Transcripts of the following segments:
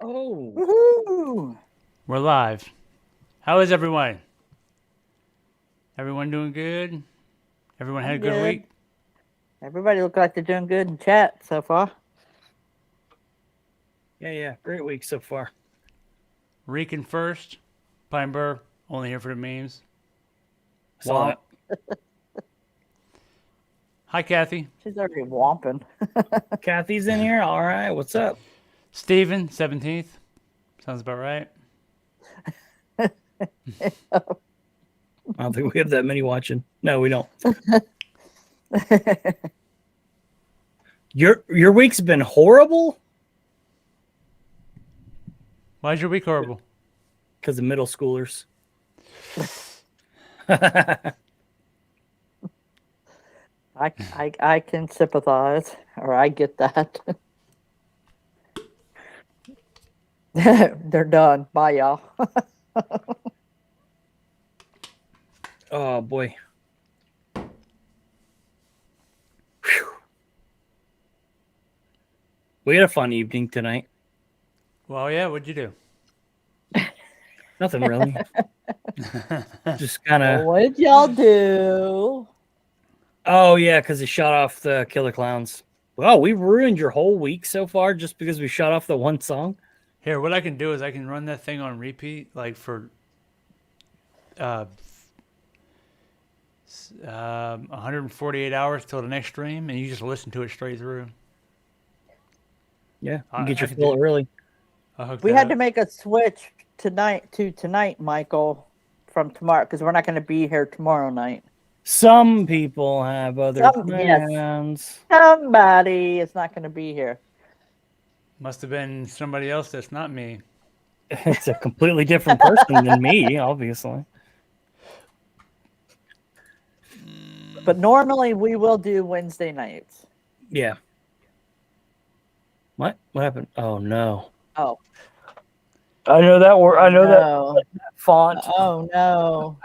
Oh, Woohoo! We're live. How is everyone? Everyone doing good? Everyone had a I'm good good. week? Everybody look like they're doing good in chat so far. yeah. Great week so far. Rican first. Pine Burr, only here for the memes. Saw Womp. Hi, Kathy. She's already womping. that. Kathy's in here. All right. What's up? Steven, 17th. Sounds about right. I don't think we have that many watching. No, we don't. Your week's been horrible Why's your week horrible? because of middle schoolers. I can sympathize, or I get that. They're done. Bye, y'all. Oh boy. Whew. We had a fun evening tonight. Well, yeah, what'd you do? Nothing really. Just kind of. What'd y'all do? Oh yeah, because he shot off the Killer Clowns. Well, we ruined your whole week so far just because we shot off the one song. Here, what I can do is I can run that thing on repeat, like for 148 hours till the next stream, and you just listen to it straight through. Yeah, I- you get your I can fill do- early. I'll hook We that had up. to make a switch tonight, Michael, from tomorrow, because we're not going to be here tomorrow night. Some people have other Yes. plans. Somebody is not going to be here. Must have been somebody else that's not me. It's a completely different person than me, obviously. But normally we will do Wednesday nights. Yeah. What? What happened? Oh no. Oh. I know that word. I know that No. font. Oh no.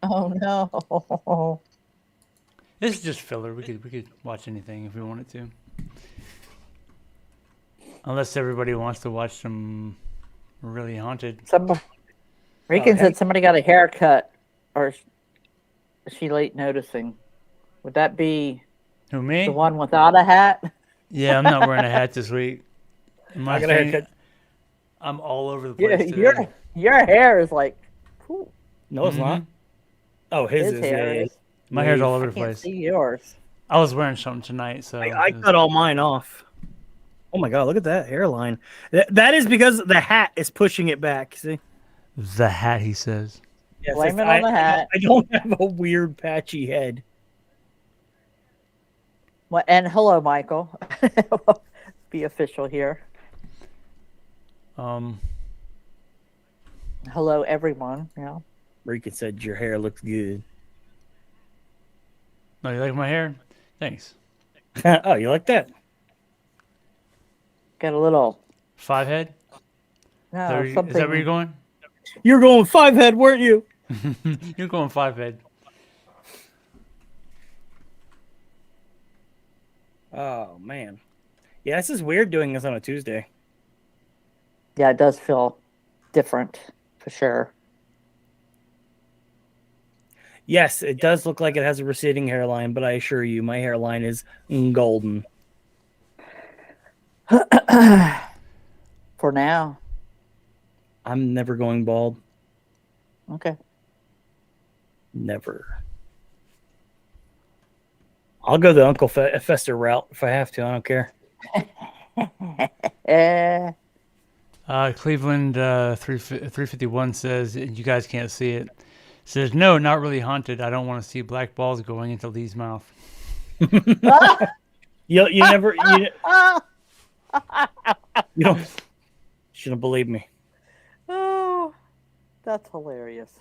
Oh no. This is just filler. We could watch anything if we wanted to. Unless everybody wants to watch some really haunted. Rican hey. said somebody got a haircut, or is she late noticing? Would that be Who, me? the one without a hat? Yeah, I'm not wearing a hat this week. My I got a thing, haircut. I'm all over the Yeah, place today. your hair is like, whew, No, it's not. Oh, his is. hair Yeah, is. My hair's all over I the can't place. see yours. I was wearing something tonight, so I cut all mine off. Oh my god, look at that hairline. That is because the hat is pushing it back. See? the hat. He says. Yes, Blame it on the hat. I don't have a weird patchy head. Well, and hello, Michael. Be official here. Hello, everyone. Yeah. Rika said your hair looks good. Oh, you like my hair? Thanks. Oh, you like that? Got a little. 5 head. No, Is something. that where you're going? You're going 5 head, weren't you? You're going 5 head. Oh man. Yeah, this is weird doing this on a Tuesday. Yeah, it does feel different for sure. Yes, it does look like it has a receding hairline, but I assure you, my hairline is golden. For now. I'm never going bald. Okay. Never. I'll go the Uncle Fester route if I have to. I don't care. Cleveland 351 says, and you guys can't see it, says, no, not really haunted. I don't want to see black balls going into Lee's mouth. You never you don't shouldn't believe me. Oh, that's hilarious.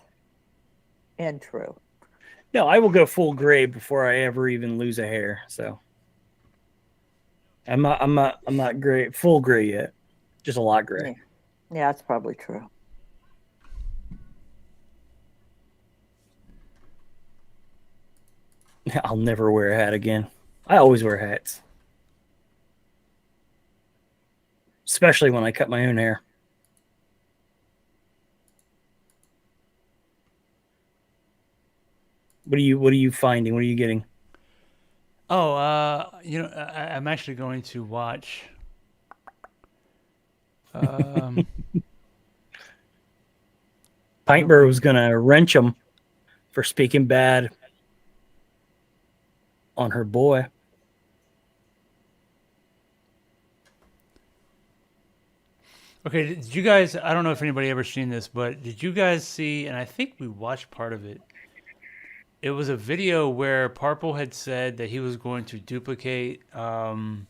And true. No, I will go full gray before I ever even lose a hair. So I'm not gray, full gray yet. Just a lot gray. Yeah, that's probably true. I'll never wear a hat again. I always wear hats. especially when I cut my own hair. What are you finding? What are you getting? Oh, I'm actually going to watch. Pintbur was gonna wrench him for speaking bad on her boy. Okay, did you guys? I don't know if anybody ever seen this, but did you guys see? And I think we watched part of it. It was a video where Parple had said that he was going to duplicate him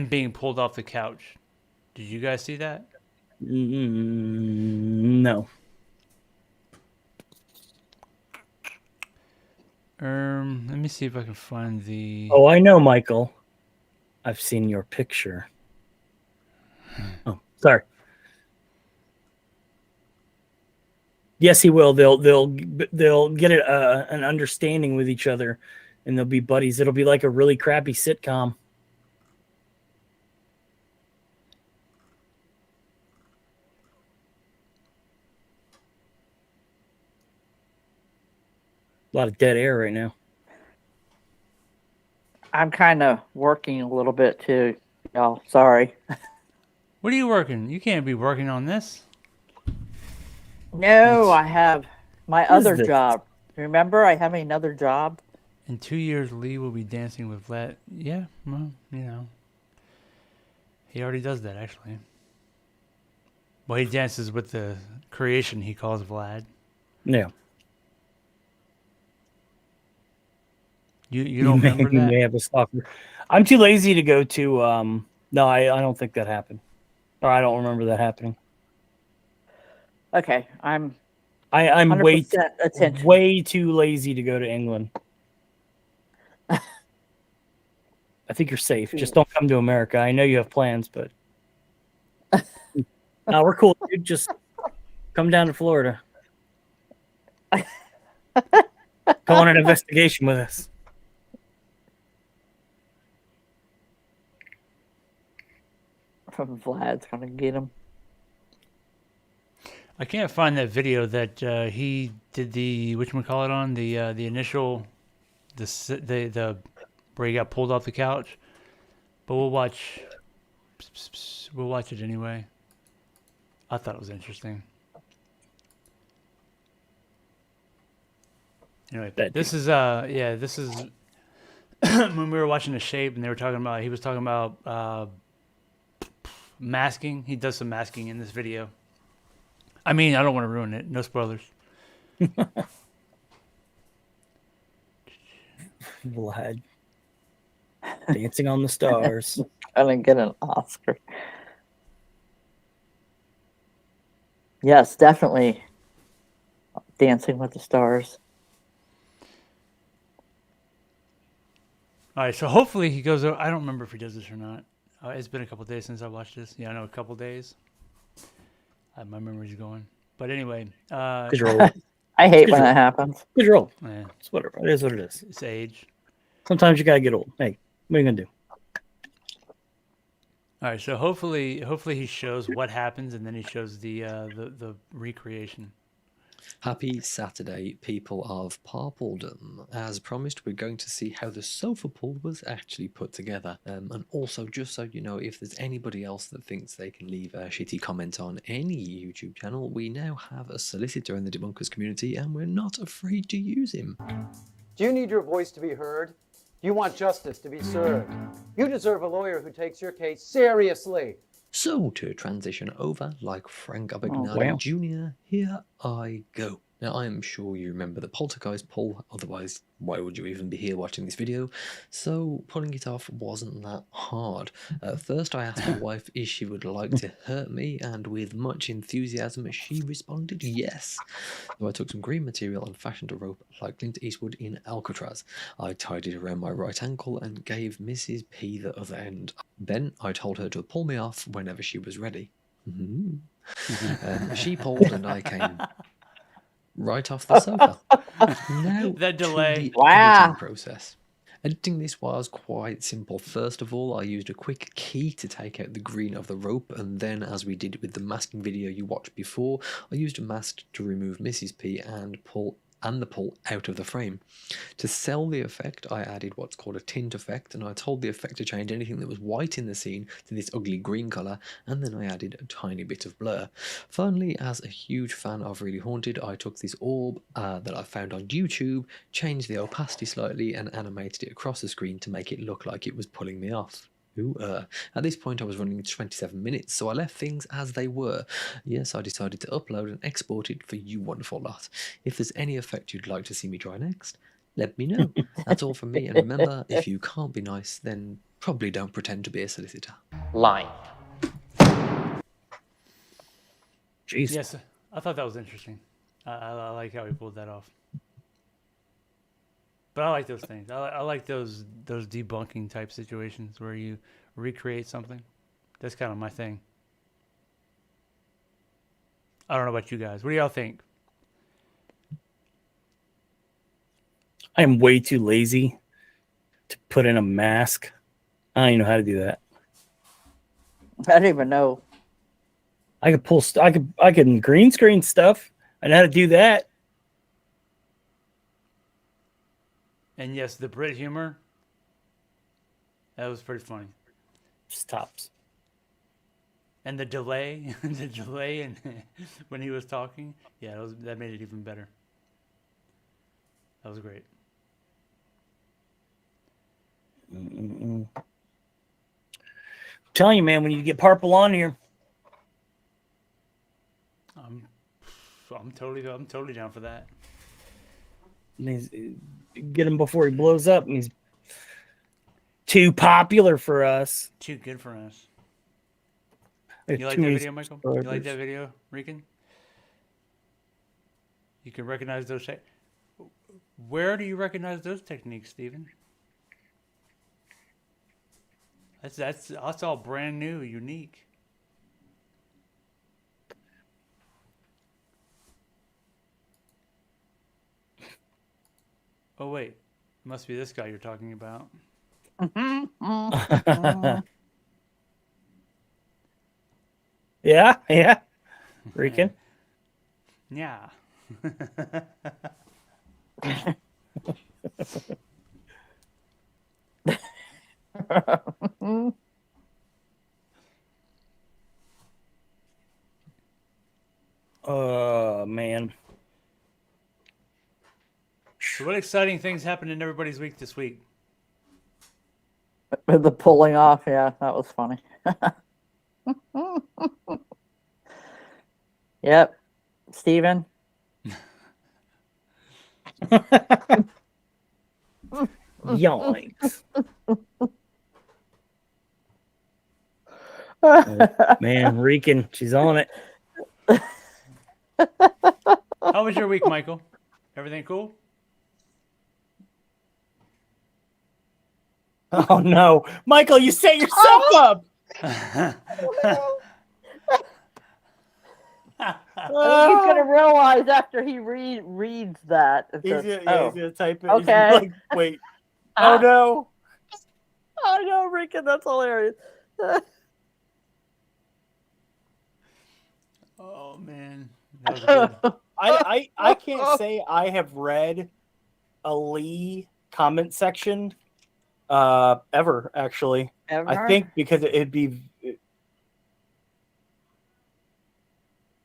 being pulled off the couch. Did you guys see that? No. Let me see if I can find the. Oh, I know, Michael. I've seen your picture. Oh, sorry. Yes, he will. They'll get an understanding with each other, and they'll be buddies. It'll be like a really crappy sitcom. A lot of dead air right now. I'm kind of working a little bit too, y'all. Sorry. What are you working? You can't be working on this. No, I have my What is other this? job. Remember, I have another job. In 2 years, Lee will be dancing with Vlad. Yeah, well, he already does that actually. Well, he dances with the creation he calls Vlad. Yeah. You don't remember You that? may have a stalker. I'm too lazy to go to. No, I don't think that happened. Or I don't remember that happening. Okay, I'm I'm 100% attention. way too lazy to go to England. I think you're safe. Just don't come to America. I know you have plans, but no, we're cool, dude. Just come down to Florida. Go on an investigation with us. Vlad's gonna get him. I can't find that video that he did the whatchamacallit on the initial the where he got pulled off the couch. But we'll watch it anyway. I thought it was interesting. Anyway, this is when we were watching The Shape and he was talking about masking. He does some masking in this video. I mean, I don't want to ruin it. No spoilers. Vlad. Dancing on the Stars. I didn't get an Oscar. Yes, definitely. Dancing with the Stars. All right, so hopefully he goes. I don't remember if he does this or not. It's been a couple days since I watched this. Yeah, I know, a couple days. My memory's going. But anyway. Because you're old. I hate when that happens. Because you're old. Yeah, It's whatever. It is what it is. it's age. Sometimes you gotta get old. Hey, what are you gonna do? All right, so hopefully he shows what happens, and then he shows the recreation. Happy Saturday, people of Parpledom. As promised, we're going to see how the sofa pull was actually put together. And also, just so you know, if there's anybody else that thinks they can leave a shitty comment on any YouTube channel, we now have a solicitor in the debunkers community, and we're not afraid to use him. Do you need your voice to be heard? Do you want justice to be served? You deserve a lawyer who takes your case seriously. So, to transition over, like Frank Abagnale wow. Jr., here I go. Now, I am sure you remember the Poltergeist pull, otherwise, why would you even be here watching this video? So, pulling it off wasn't that hard. First, I asked my wife if she would like to hurt me, and with much enthusiasm, she responded yes. So I took some green material and fashioned a rope like Clint Eastwood in Alcatraz. I tied it around my right ankle and gave Mrs. P the other end. Then, I told her to pull me off whenever she was ready. She pulled and I came right off the sofa. Now That delay. to the Wow. editing process. Editing this was quite simple. First of all, I used a quick key to take out the green of the rope, and then, as we did with the masking video you watched before, I used a mask to remove Mrs. P and the pull out of the frame. To sell the effect, I added what's called a tint effect, and I told the effect to change anything that was white in the scene to this ugly green colour, and then I added a tiny bit of blur. Finally, as a huge fan of Really Haunted, I took this orb that I found on YouTube, changed the opacity slightly, and animated it across the screen to make it look like it was pulling me off. At this point I was running 27 minutes, so I left things as they were. Yes, I decided to upload and export it for you wonderful lot. If there's any effect you'd like to see me try next, let me know. That's all from me, and remember, if you can't be nice, then probably don't pretend to be a solicitor. Lying. Jeez. Yes, I thought that was interesting. I like how he pulled that off. But I like those things. I like those debunking type situations where you recreate something. That's kind of my thing. I don't know about you guys. What do y'all think? I am way too lazy to put in a mask. I don't even know how to do that. I don't even know. I could pull. I can green screen stuff. I know how to do that. And yes, the Brit humor. That was pretty funny. Stops. And the delay, the delay, and when he was talking, yeah, that made it even better. That was great. I'm telling you, man, when you get purple on here, I'm totally down for that. get him before he blows up. And he's too popular for us. Too good for us. There's You like too that many video, Michael? You subscribers. like that video, Rican? You can recognize those. Where do you recognize those techniques, Steven? That's all brand new, unique. Oh wait, it must be this guy you're talking about. Yeah. Rican. Yeah. Oh, man. So what exciting things happened in everybody's week this week? The pulling off, yeah, that was funny. Yep. Steven. Yikes. Oh, man, Rican, she's on it. How was your week, Michael? Everything cool? Oh, no. Michael, you set yourself up. He's gonna realize after he reads that. He's Just, gonna type it. Okay. He's gonna be like, wait. Oh, no. I know, Rican, that's hilarious. Oh man, that was good. I can't say I have read a Lee comment section ever, actually. Ever? I think because it'd be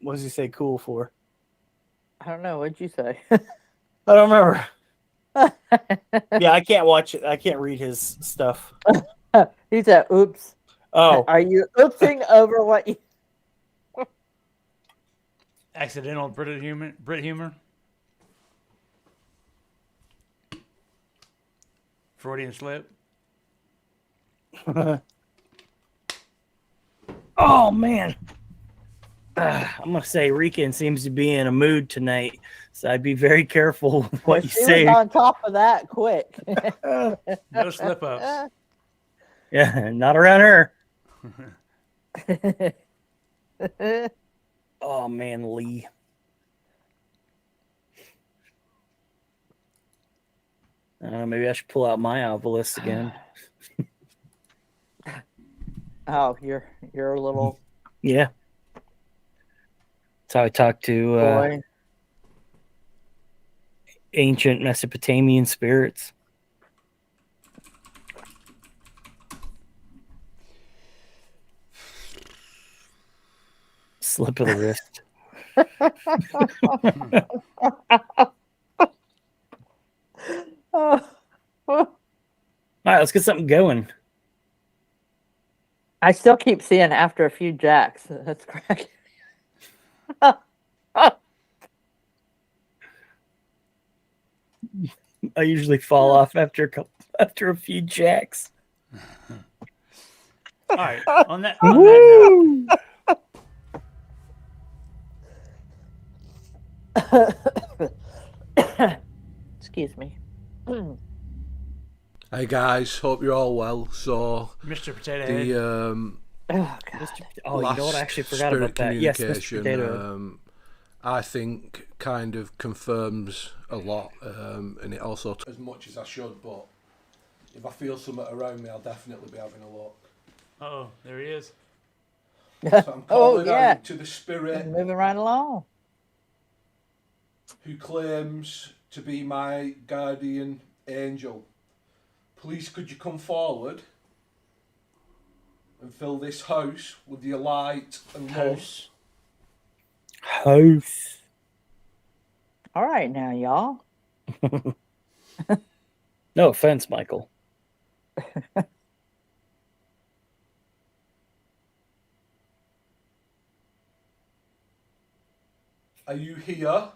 what does he say cool for? I don't know. What'd you say? I don't remember. Yeah, I can't watch it. I can't read his stuff. He said, oops. Oh, Are you oopsing over what you... Accidental Brit humor. Freudian slip. oh man. I'm gonna say Rican seems to be in a mood tonight, so I'd be very careful with what you She say. was on top of that quick. No slip ups. Yeah, not around her. Oh man, Lee. Maybe I should pull out my obelisk again. Oh, you're a little Yeah. That's how I talk to boy. ancient Mesopotamian spirits. Slip of the wrist. Oh. All right, let's get something going. I still keep seeing after a few jacks. That's correct. I usually fall off after a few jacks. All right. On that note, Excuse me. Hey guys, hope you're all well. So Mr. Potato Head. the Oh God. Oh, you know what? I actually forgot spirit about that. Yes, Mr. communication, Potato. I think kind of confirms a lot, and it also as much as I should. But if I feel something around me, I'll definitely be having a look. Oh, there he is. So I'm calling yeah. out to the spirit Moving right along. who claims to be my guardian angel. Please, could you come forward and fill this house with your light and love? House. All right now, y'all. No offense, Michael. Are you here?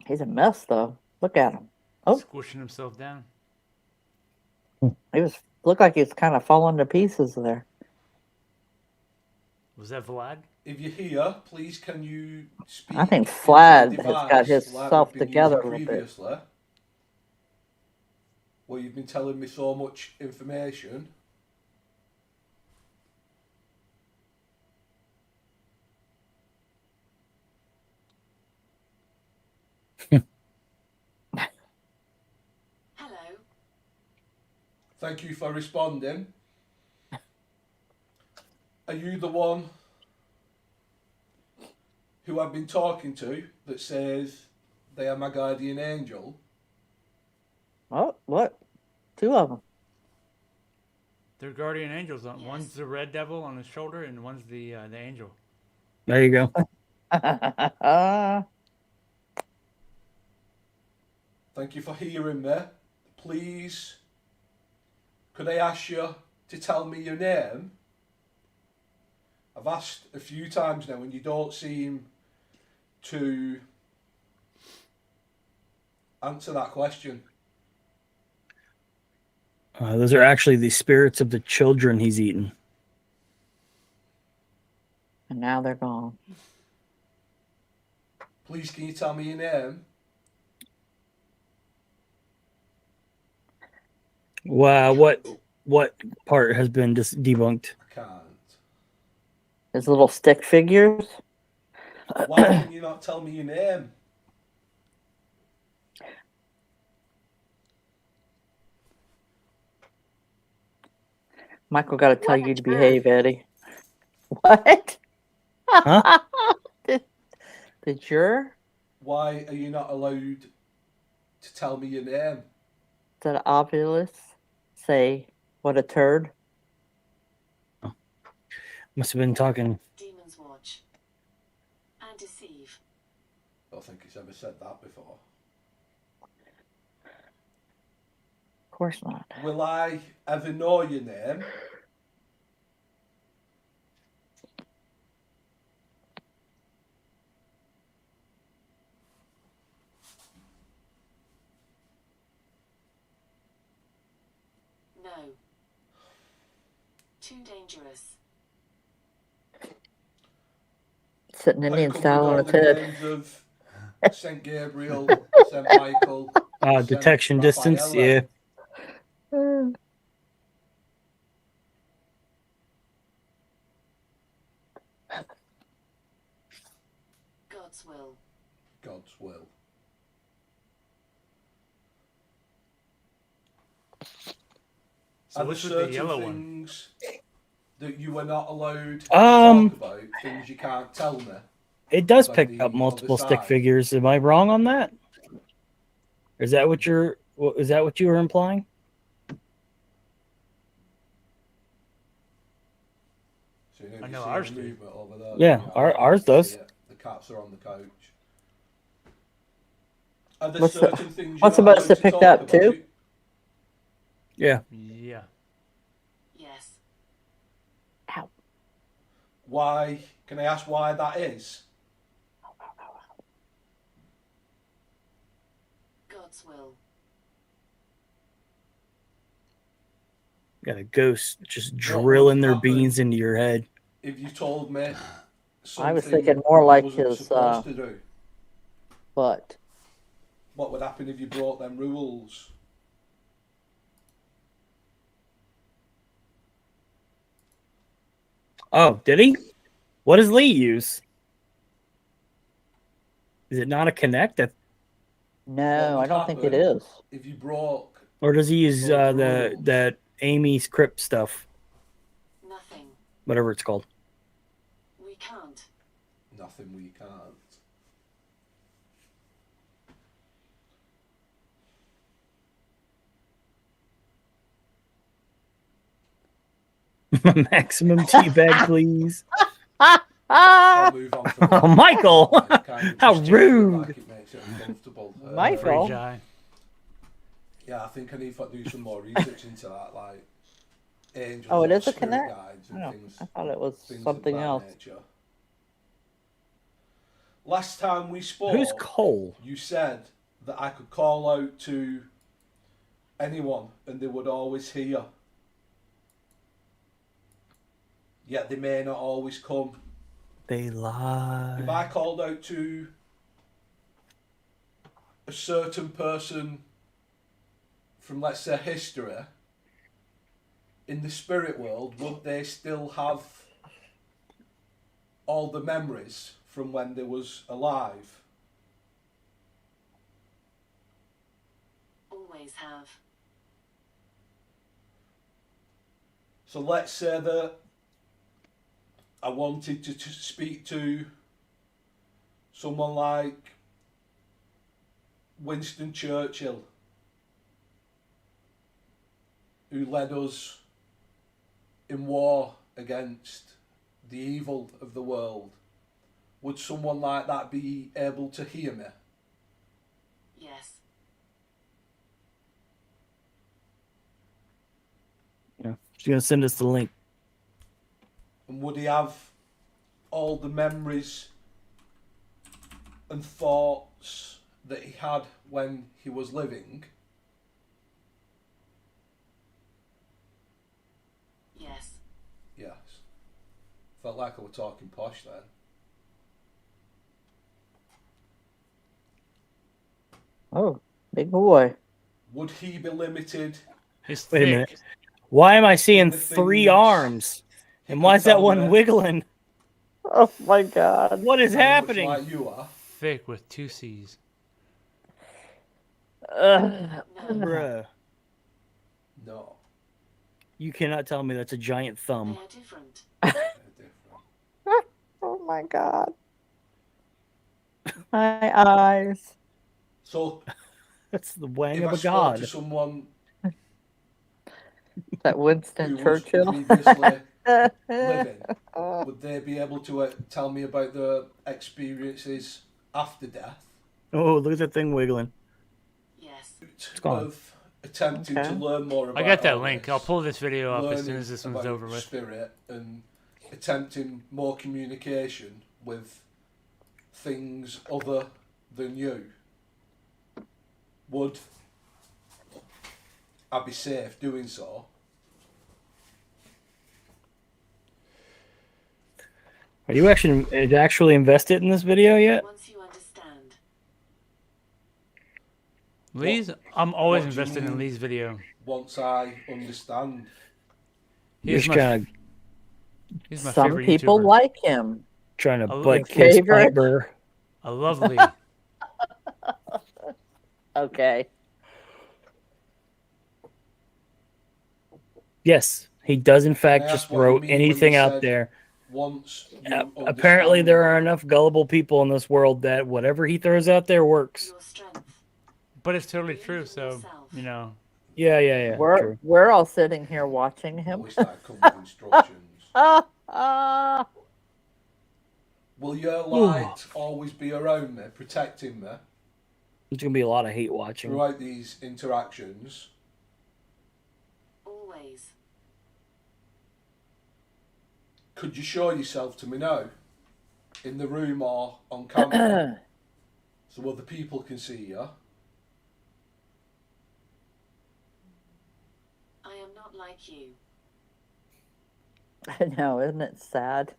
He's a mess, though. Look at him. Oh. Squishing himself down. Looked like he's kind of falling to pieces there. Was that Vlad? If you're here, please can you speak? I think into the Vlad has device got his like self we've been together using a little bit. previously, where you've been telling me so much information. Hello. Thank you for responding. Are you the one who I've been talking to that says they are my guardian angel? Oh, what? Two of them. They're guardian angels. Yes. One's the red devil on his shoulder, and one's the angel. There you go. Thank you for hearing me. Please, could I ask you to tell me your name? I've asked a few times now and you don't seem to answer that question. Those are actually the spirits of the children he's eaten. And now they're gone. Please, can you tell me your name? Wow, what part has been debunked? I can't. His little stick figures. Why can you not tell me your name? Michael got to tell you to behave, Eddie. What? Huh? The juror? Why are you not allowed to tell me your name? Did Obulus say, what a turd? Must have been talking. Demons watch. And deceive. I don't think he's ever said that before. Of course not. Will I ever know your name? No. Too dangerous. Sitting I Indian come style with on all its the head. names of Saint Gabriel, Saint Michael. Saint Detection distance, Raphael. yeah. God's will. So Are there which was the certain yellow one? things that you were not allowed to Um, talk about? Things you can't tell me? It does About pick the up multiple other stick side. figures. Am I wrong on that? Is that what is that what you were implying? So, I if know you see ours any do. movement over there, Yeah, I don't ours see does. it. The cats are on the couch. Are there What's the- certain things what's you're not supposed allowed to pick talk up about? too? Yeah. Yeah. Yes. Why? Can I ask why that is? God's will. Got a ghost just What drilling would their happen beans into your head. If you told me something I was thinking more you like wasn't his supposed to do, butt. what would happen if you broke them rules? Oh, did he? What does Lee use? Is it not a Connect? No, would I don't think it happen? is. If you broke Or does he use those the rules? that Amy's Crypt stuff, Nothing. whatever it's called? We can't. Nothing we can't. Maximum teabag, please. I'll move on from that. Oh, Michael! It kind of How just rude. Like it makes it uncomfortable. Michael? Free Jai. Yeah, I think I need to do some more research into that, like angels. Oh, it and is a spirit Connect? guides and Oh, things. I thought it was things of something that else. nature. Last time we spoke, Who's Cole? you said that I could call out to anyone and they would always hear. Yet they may not always come. They lie. If I called out to a certain person from, let's say, history, in the spirit world, would they still have all the memories from when they was alive? Always have. So let's say that I wanted to speak to someone like Winston Churchill, who led us in war against the evil of the world. Would someone like that be able to hear me? Yes. Yeah. She's gonna send us the link. And would he have all the memories and thoughts that he had when he was living? Yes. Yes. Felt like I was talking posh then. Oh, big boy. Would he be limited? His Wait a thick. minute. Why am I seeing The 3 things arms? he And could why is that tell one me wiggling? Oh my God. What is how much happening? like you are? Thick with 2 C's. Ugh. Bruh. No. You cannot tell me that's a giant They thumb. are different. They're different. Oh my God. My eyes. So That's the wang if of I a spoke god. to someone That Winston who was Churchill. previously living, would they be able to tell me about their experiences after death? Oh, look at that thing wiggling. Yes. gone. Of attempting Okay. to learn more about I got that all link. this, I'll pull this video up as soon learning as this one's about over with. spirit and attempting more communication with things other than you. Would I be safe doing so? Are you actually invested in this video yet? Once you understand. Lee's, I'm always what do you invested in mean? Lee's video. Once I understand. You're He's just my, kind of he's my Some favorite people YouTuber. like him. trying to Oh, butt your kiss favorite? Piper. I love Lee. Okay. Yes, he does in fact Can I just ask what you throw mean when anything you out said there. once you Apparently, understand there are enough gullible people in this world that whatever he throws out there works. Your strength. But it's totally true. So Yeah. True. We're all sitting here watching Well, him. we started coming with instructions. Will your light always be around me, protecting me There's gonna be a lot of hate watching. throughout these interactions? Always. Could you show yourself to me now? In the room or on camera? So other people can see you? I am not like you. I know, isn't it sad?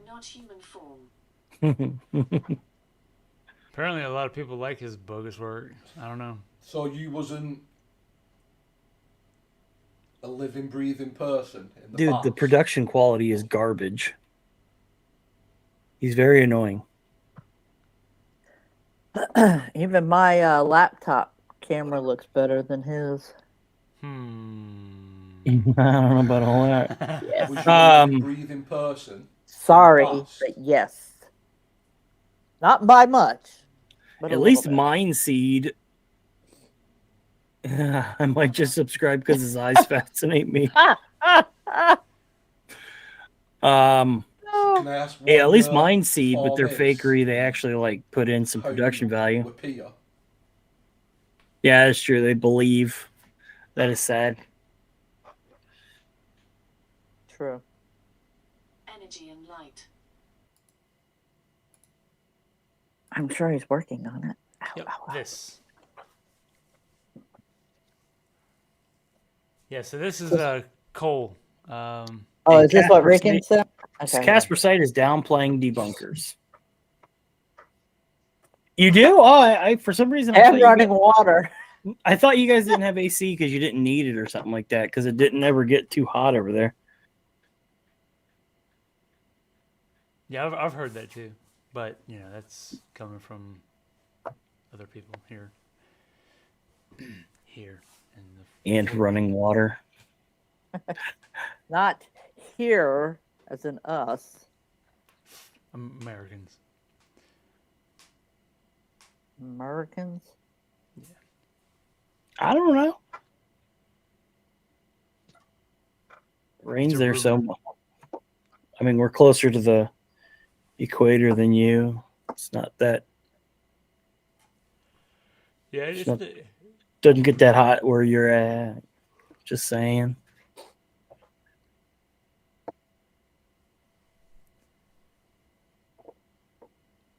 Not human form. apparently a lot of people like his bogus work. I don't know. So you wasn't a living, breathing person in the Dude, past? the production quality is garbage. He's very annoying. Even my laptop camera looks better than his. I don't know about all that. Yes. Was you a living, breathing person? Sorry, past? but yes. Not by much. But At least Mind Seed. I might just subscribe because his eyes fascinate me. Can I ask Yeah, at what least your Mind Seed with their form is? fakery, they actually like put in some How production you value. appear? Yeah, that's true. They believe. That is sad. True. Energy and light. I'm sure he's working on it. Ow, Yep, ow, ow. this. Yeah, so this is Cole. Oh, And is this what Casper Rickon said? Site- Casper Site is downplaying debunkers. You do? Oh, I for some reason I And thought, running water. I thought you guys didn't have AC because you didn't need it or something like that because it didn't ever get too hot over there. Yeah, I've heard that too, but you know that's coming from other people here. Here in the And running water. Not here, as in us. Americans. Americans? I don't know. Rain's It's a there so rumor. much. I mean, we're closer to the equator than you. It's not that. Yeah, It's it's not- Doesn't get that hot where you're at. Just saying.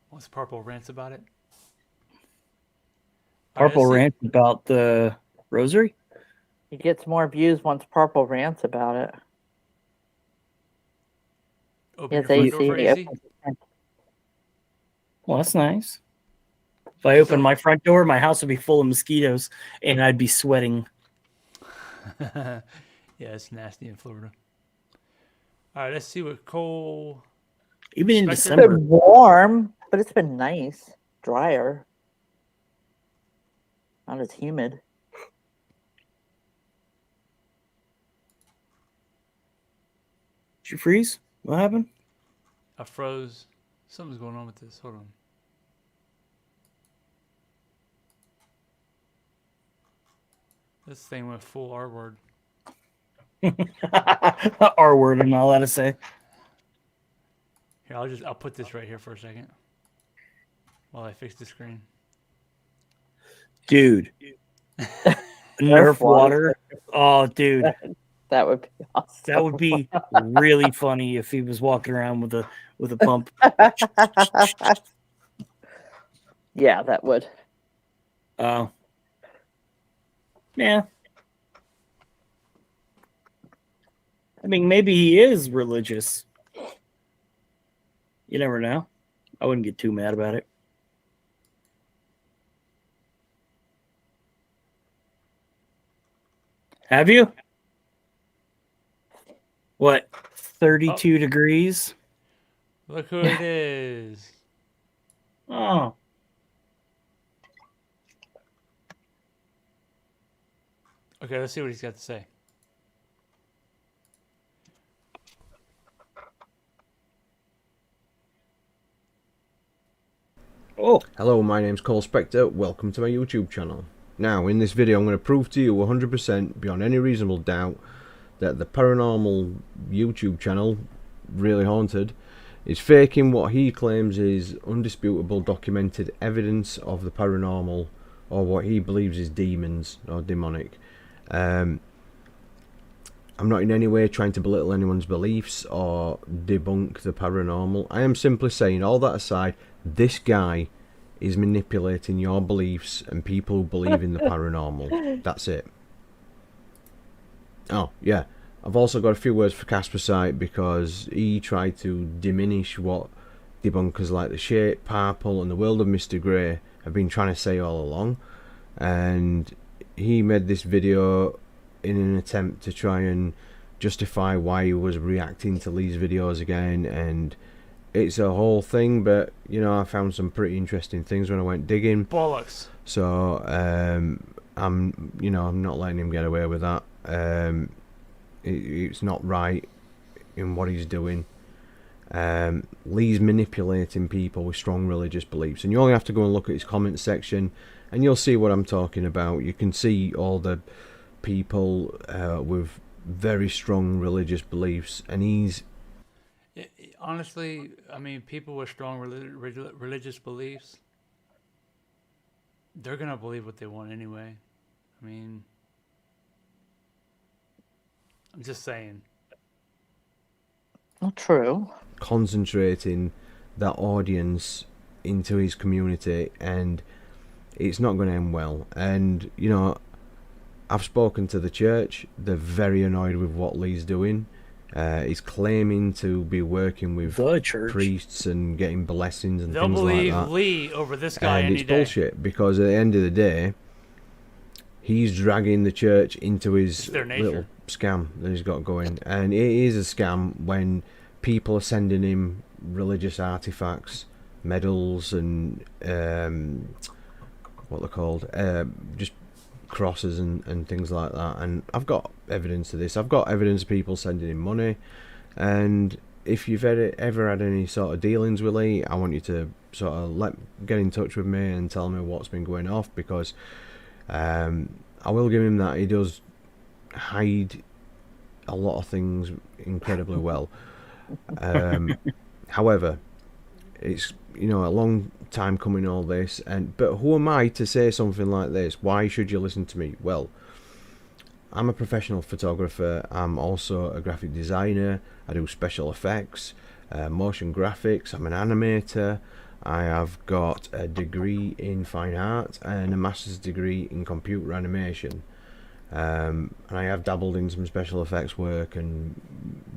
what's Purple rants about it? Purple let's see. rant about the rosary. He gets more views once Purple rants about it. Open Yes, your front door for AC. AC. Well, that's nice. If I open my front door, my house would be full of mosquitoes, and I'd be sweating. Yeah, it's nasty in Florida. All right, let's see what Cole. Even in Expected- It's December. been warm, but it's been nice. Drier. Not as humid. Did you freeze? What happened? I froze. Something's going on with this. Hold on. This thing went full R word. R word, I'm not allowed to say. Here, I'll put this right here for a second while I fix the screen. Dude. Nerf water. Oh, dude. That would be awesome. That would be really funny if he was walking around with a pump. Yeah, that would. Oh. Yeah. I mean, maybe he is religious. You never know. I wouldn't get too mad about it. Have you? What? 32 degrees? Look who it is. Oh. Okay, let's see what he's got to say. Oh, Hello, my name's Cole Spectre. Welcome to my YouTube channel. Now, in this video, I'm going to prove to you 100% beyond any reasonable doubt that the Paranormal YouTube channel, Really Haunted, is faking what he claims is undisputable documented evidence of the paranormal, or what he believes is demons or demonic. I'm not in any way trying to belittle anyone's beliefs or debunk the paranormal. I am simply saying, all that aside, this guy is manipulating your beliefs and people who believe in the paranormal. That's it. Oh, yeah. I've also got a few words for Caspersight, because he tried to diminish what debunkers like the Shape, Purple and the World of Mr. Grey have been trying to say all along. And he made this video in an attempt to try and justify why he was reacting to Lee's videos again, and it's a whole thing. But you know, I found some pretty interesting things when I went digging. Bollocks. So I'm not letting him get away with that. It's not right in what he's doing. Lee's manipulating people with strong religious beliefs, and you only have to go and look at his comment section and you'll see what I'm talking about. You can see all the people with very strong religious beliefs, and he's Honestly, I mean, people with strong religious beliefs, they're gonna believe what they want anyway. I mean, I'm just saying. Not true. concentrating that audience into his community, and it's not going to end well. And you know, I've spoken to the church. They're very annoyed with what Lee's doing. He's claiming to be working with the church. priests and getting blessings and They'll things like believe that. Lee over this guy And any it's day. bullshit, because at the end of the day, he's dragging the church into his It's their nature. little scam that he's got going. And it is a scam when people are sending him religious artifacts, medals, and what they're called, just crosses and things like that. And I've got evidence of this. I've got evidence of people sending him money. And if you've ever had any sort of dealings with Lee, I want you to sort of get in touch with me and tell me what's been going off, because I will give him that. He does hide a lot of things incredibly well. However, it's, you know, a long time coming, all this, but who am I to say something like this? Why should you listen to me? Well, I'm a professional photographer. I'm also a graphic designer. I do special effects, motion graphics. I'm an animator. I have got a degree in fine art and a master's degree in computer animation. And I have dabbled in some special effects work and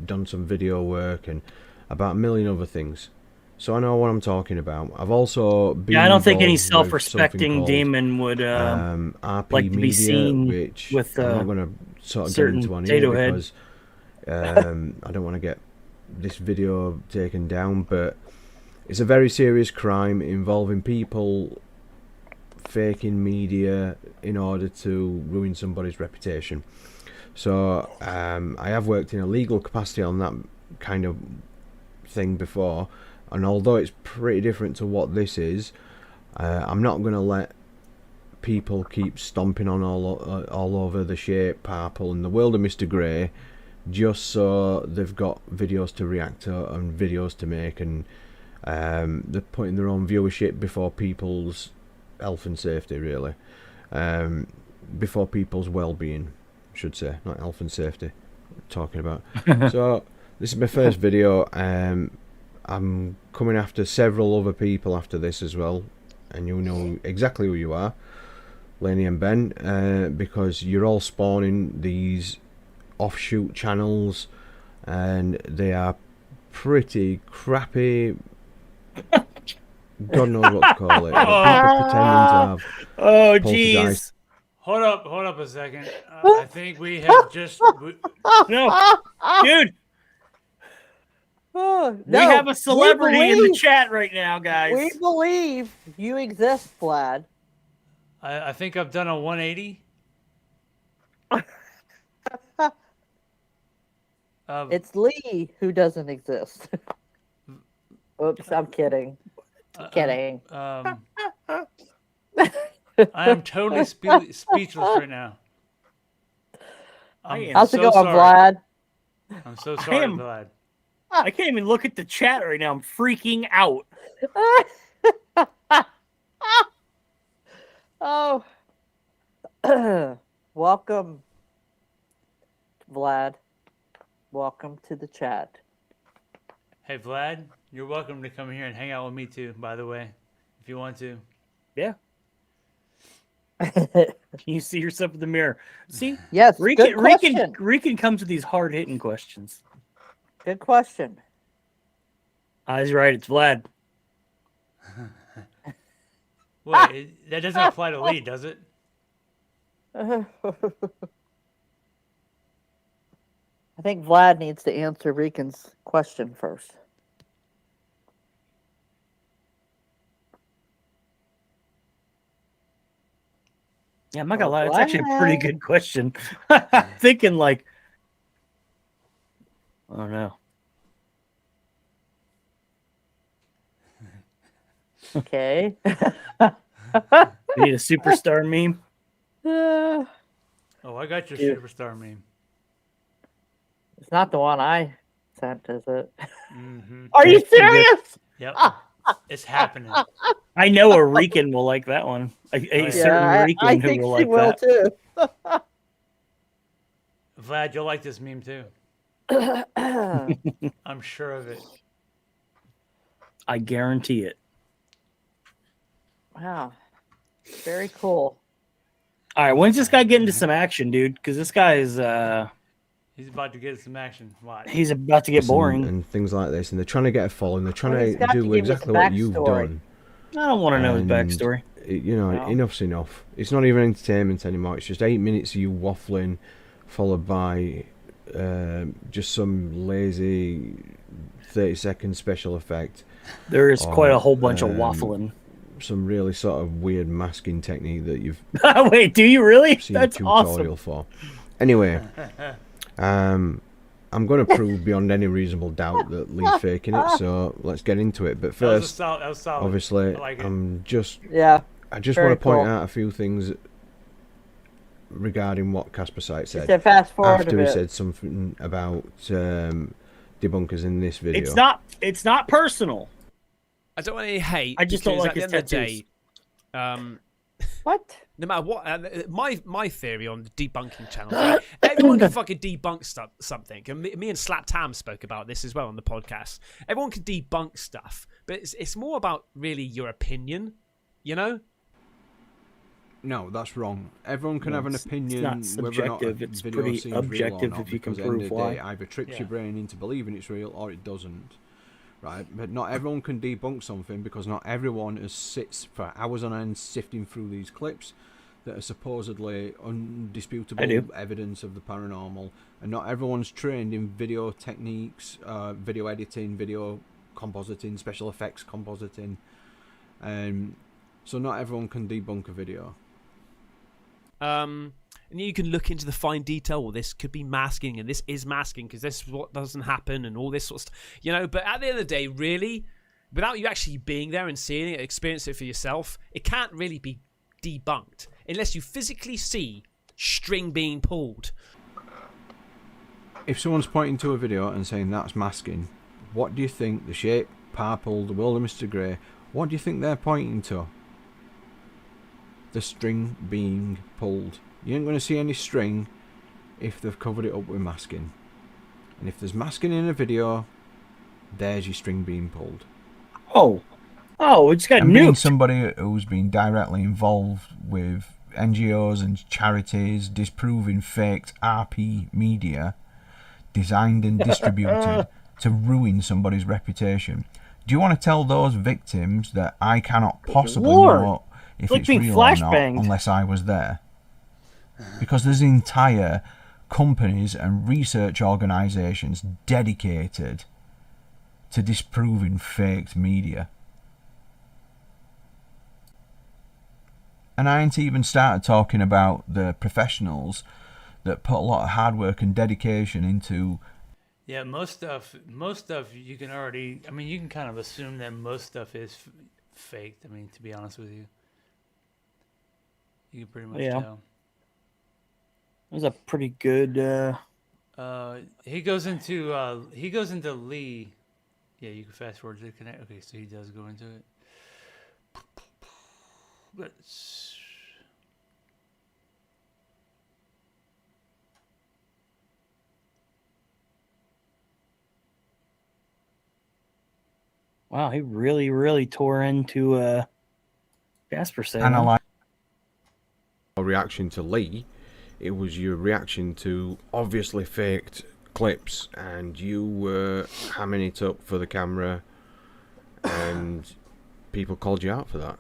done some video work and about a million other things. So I know what I'm talking about. I've also been Yeah, I don't think any involved with something self-respecting called, demon would RP like to be Media, seen which with I'm not going to sort of get certain into on potato here head. because I don't want to get this video taken down, but it's a very serious crime involving people faking media in order to ruin somebody's reputation. So I have worked in a legal capacity on that kind of thing before, and although it's pretty different to what this is, I'm not going to let people keep stomping on all over the Shape, Purple and the World of Mr. Grey just so they've got videos to react to and videos to make, and they're putting their own viewership before people's health and safety, really, before people's well-being, I should say, not health and safety I'm talking about. So this is my first video. I'm coming after several other people after this as well, and you know exactly who you are, Laney and Ben, because you're all spawning these offshoot channels, and they are pretty crappy. God knows what to call it. But people pretending to have Oh, poltergeist. jeez. Hold up a second. I think we have just. No, dude, Oh, we no, have a celebrity in the believe- chat right now, guys. We believe you exist, Vlad. I think I've done a 180. It's Lee who doesn't exist. Oops, I'm kidding. Kidding. I am totally speechless right now. I'm How's it so going, sorry. Vlad? I'm so sorry, am- Vlad. I can't even look at the chat right now. I'm freaking out. Oh. Welcome, Vlad. Welcome to the chat. Hey, Vlad, you're welcome to come here and hang out with me too, by the way, if you want to. Yeah. You see yourself in the mirror. See? Yes, good question. Rican comes with these hard-hitting questions. Good question. He's right. It's Vlad. Wait, that doesn't apply to Lee, does it? I think Vlad needs to answer Rican's question first. Yeah, I'm not gonna lie. It's actually a pretty good question. Thinking like, I don't know. Okay. You need a superstar meme? Uh, Oh, I got your Yeah. superstar meme. it's not the one I sent, is it? Mm-hmm. Are you serious? Yep. It's happening. I know a Rican will like that one. A certain Rican I who think will she like will that. too. Vlad, you'll like this meme too. I'm sure of it. I guarantee it. Wow. Very cool. All right, when's this guy getting into some action, dude? Because this guy is He's about to get some action. Watch. he's about to get boring. and things like this, and they're trying to get a following. They're trying Well, he's to got to do give us exactly the what you've backstory. done. I don't want to know his And backstory. No. Enough's enough. It's not even entertainment anymore. It's just 8 minutes of you waffling, followed by just some lazy 30-second special effect. There is quite a whole bunch of um, waffling. Some really sort of weird masking technique that you've Wait, do you really? seen a That's tutorial awesome. for. Anyway, I'm going to prove beyond any reasonable doubt that Lee's faking it. So let's get into it. But That was first, that was solid. obviously, I like it. Yeah. I just Very want to point cool. out a few things regarding what Casper Sight She said. said fast forward After a he bit. said something about debunkers in this video. It's not personal. I don't want any hate. I just don't because like at his the end of the tattoos. day, What? no matter what, my theory on the debunking channel, right? Everyone can fucking debunk something. And me and Slap Tam spoke about this as well on the podcast. Everyone can debunk stuff, but it's more about really your opinion, you know? No, that's wrong. Everyone can No, have an it's opinion not whether or not a subjective, it's video pretty seems objective real or not, if you can because at the end prove of the day, why. either tricks Yeah. your brain into believing it's real or it doesn't. Right? But not everyone can debunk something, because not everyone sits for hours on end sifting through these clips that are supposedly undisputable evidence of the paranormal, and not everyone's trained in video techniques, video editing, video compositing, special effects compositing, so not everyone can debunk a video. And you can look into the fine detail. Well, this could be masking, and this is masking because this is what doesn't happen, and all this sort of stuff, you know. But at the end of the day, really, without you actually being there and seeing it, experience it for yourself, it can't really be debunked unless you physically see string being pulled. If someone's pointing to a video and saying that's masking, what do you think the shape, purple, the world of Mr. Grey, what do you think they're pointing to? The string being pulled. You ain't going to see any string if they've covered it up with masking. And if there's masking in a video, there's your string being pulled. Oh, it just got And being nuked. somebody who's been directly involved with NGOs and charities disproving faked RP media designed and distributed to ruin somebody's reputation, do you want to tell those victims that I cannot possibly know if like it's being real or not flashbanged. unless I was there? Because there's entire companies and research organisations dedicated to disproving faked media. And I ain't even started talking about the professionals that put a lot of hard work and dedication into. Yeah, most stuff you can already. I mean, you can kind of assume that most stuff is faked. I mean, to be honest with you, you can pretty much Yeah. tell. It was a pretty good. He goes into Lee. Yeah, you can fast forward to the connect. Okay, so he does go into it. Let's. Wow, he really tore into Jasper saying. And I like your reaction to Lee. It was your reaction to obviously faked clips, and you were hamming it up for the camera, and people called you out for that.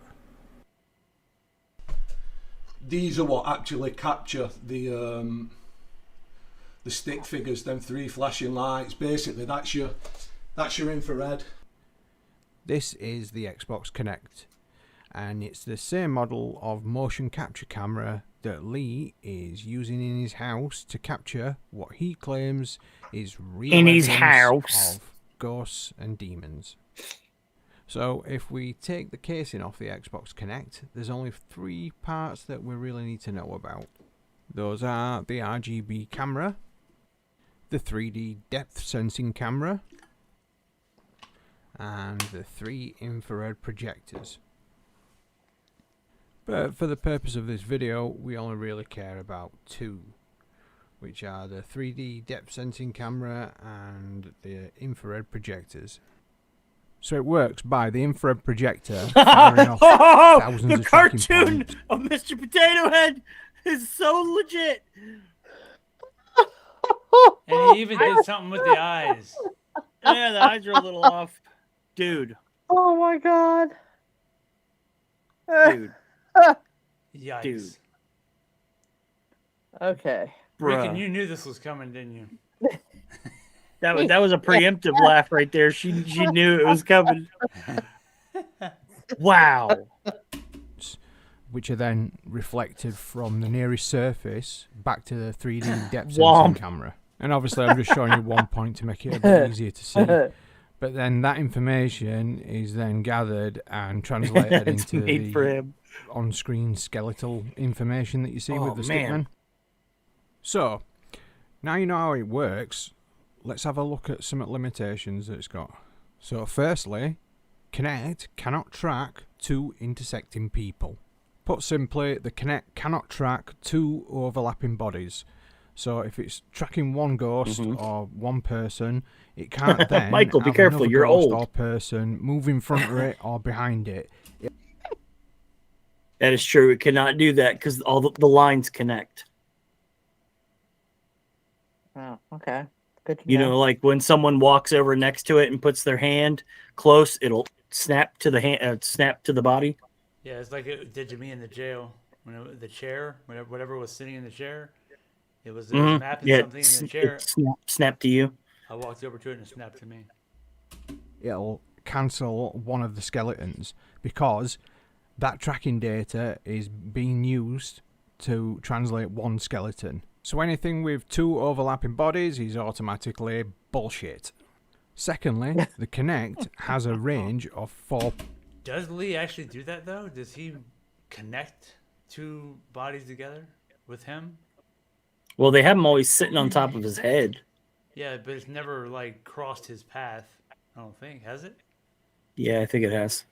These are what actually capture the stick figures, them 3 flashing lights. Basically, that's your infrared. This is the Xbox Kinect, and it's the same model of motion capture camera that Lee is using in his house to capture what he claims is real In his evidence house. of ghosts and demons. So if we take the casing off the Xbox Kinect, there's only 3 parts that we really need to know about. Those are the RGB camera, the 3D depth sensing camera, and the 3 infrared projectors. But for the purpose of this video, we only really care about 2, which are the 3D depth sensing camera and the infrared projectors. So it works by the infrared projector firing off thousands The of tracking cartoon points. of Mr. Potato Head is so legit. And he even did something with the eyes. Yeah, the eyes are a little off, dude. Oh my god. Dude, Yikes. Dude. Okay. Rickon, bruh. you knew this was coming, didn't you? That was a preemptive laugh right there. She knew it was coming. Wow. Which are then reflected from the nearest surface back to the 3D depth Womp. sensing camera. And obviously I'm just showing you one point to make it a bit easier to see. But then that information is then gathered and translated It's into made for the him. on-screen skeletal information that you see Oh, with the man. stickman. So, now you know how it works, let's have a look at some limitations that it's got. So firstly, Kinect cannot track 2 intersecting people. Put simply, the Kinect cannot track 2 overlapping bodies. So if it's tracking one ghost or one person, it can't then Michael, be have careful, another you're ghost old. or person move in front of it or behind it. That is true. It cannot do that because all the lines connect. Oh, okay. Good to You know, like when someone walks over next to it and puts their hand close, it'll snap to the hand, snap to the body. Yeah, it's like it did to me in the jail. When the chair, whatever was sitting in the chair, it was mapping Yeah, something in the chair. Snap to you. I walked over to it and it snapped to me. It'll cancel one of the skeletons because that tracking data is being used to translate one skeleton. So anything with 2 overlapping bodies is automatically bullshit. Secondly, the Kinect has a range of 4. Does Lee actually do that though? Does he connect 2 bodies together with him? Well, they have him always sitting on top of his head. Yeah, but it's never like crossed his path. I don't think, has it? Yeah, I think it has.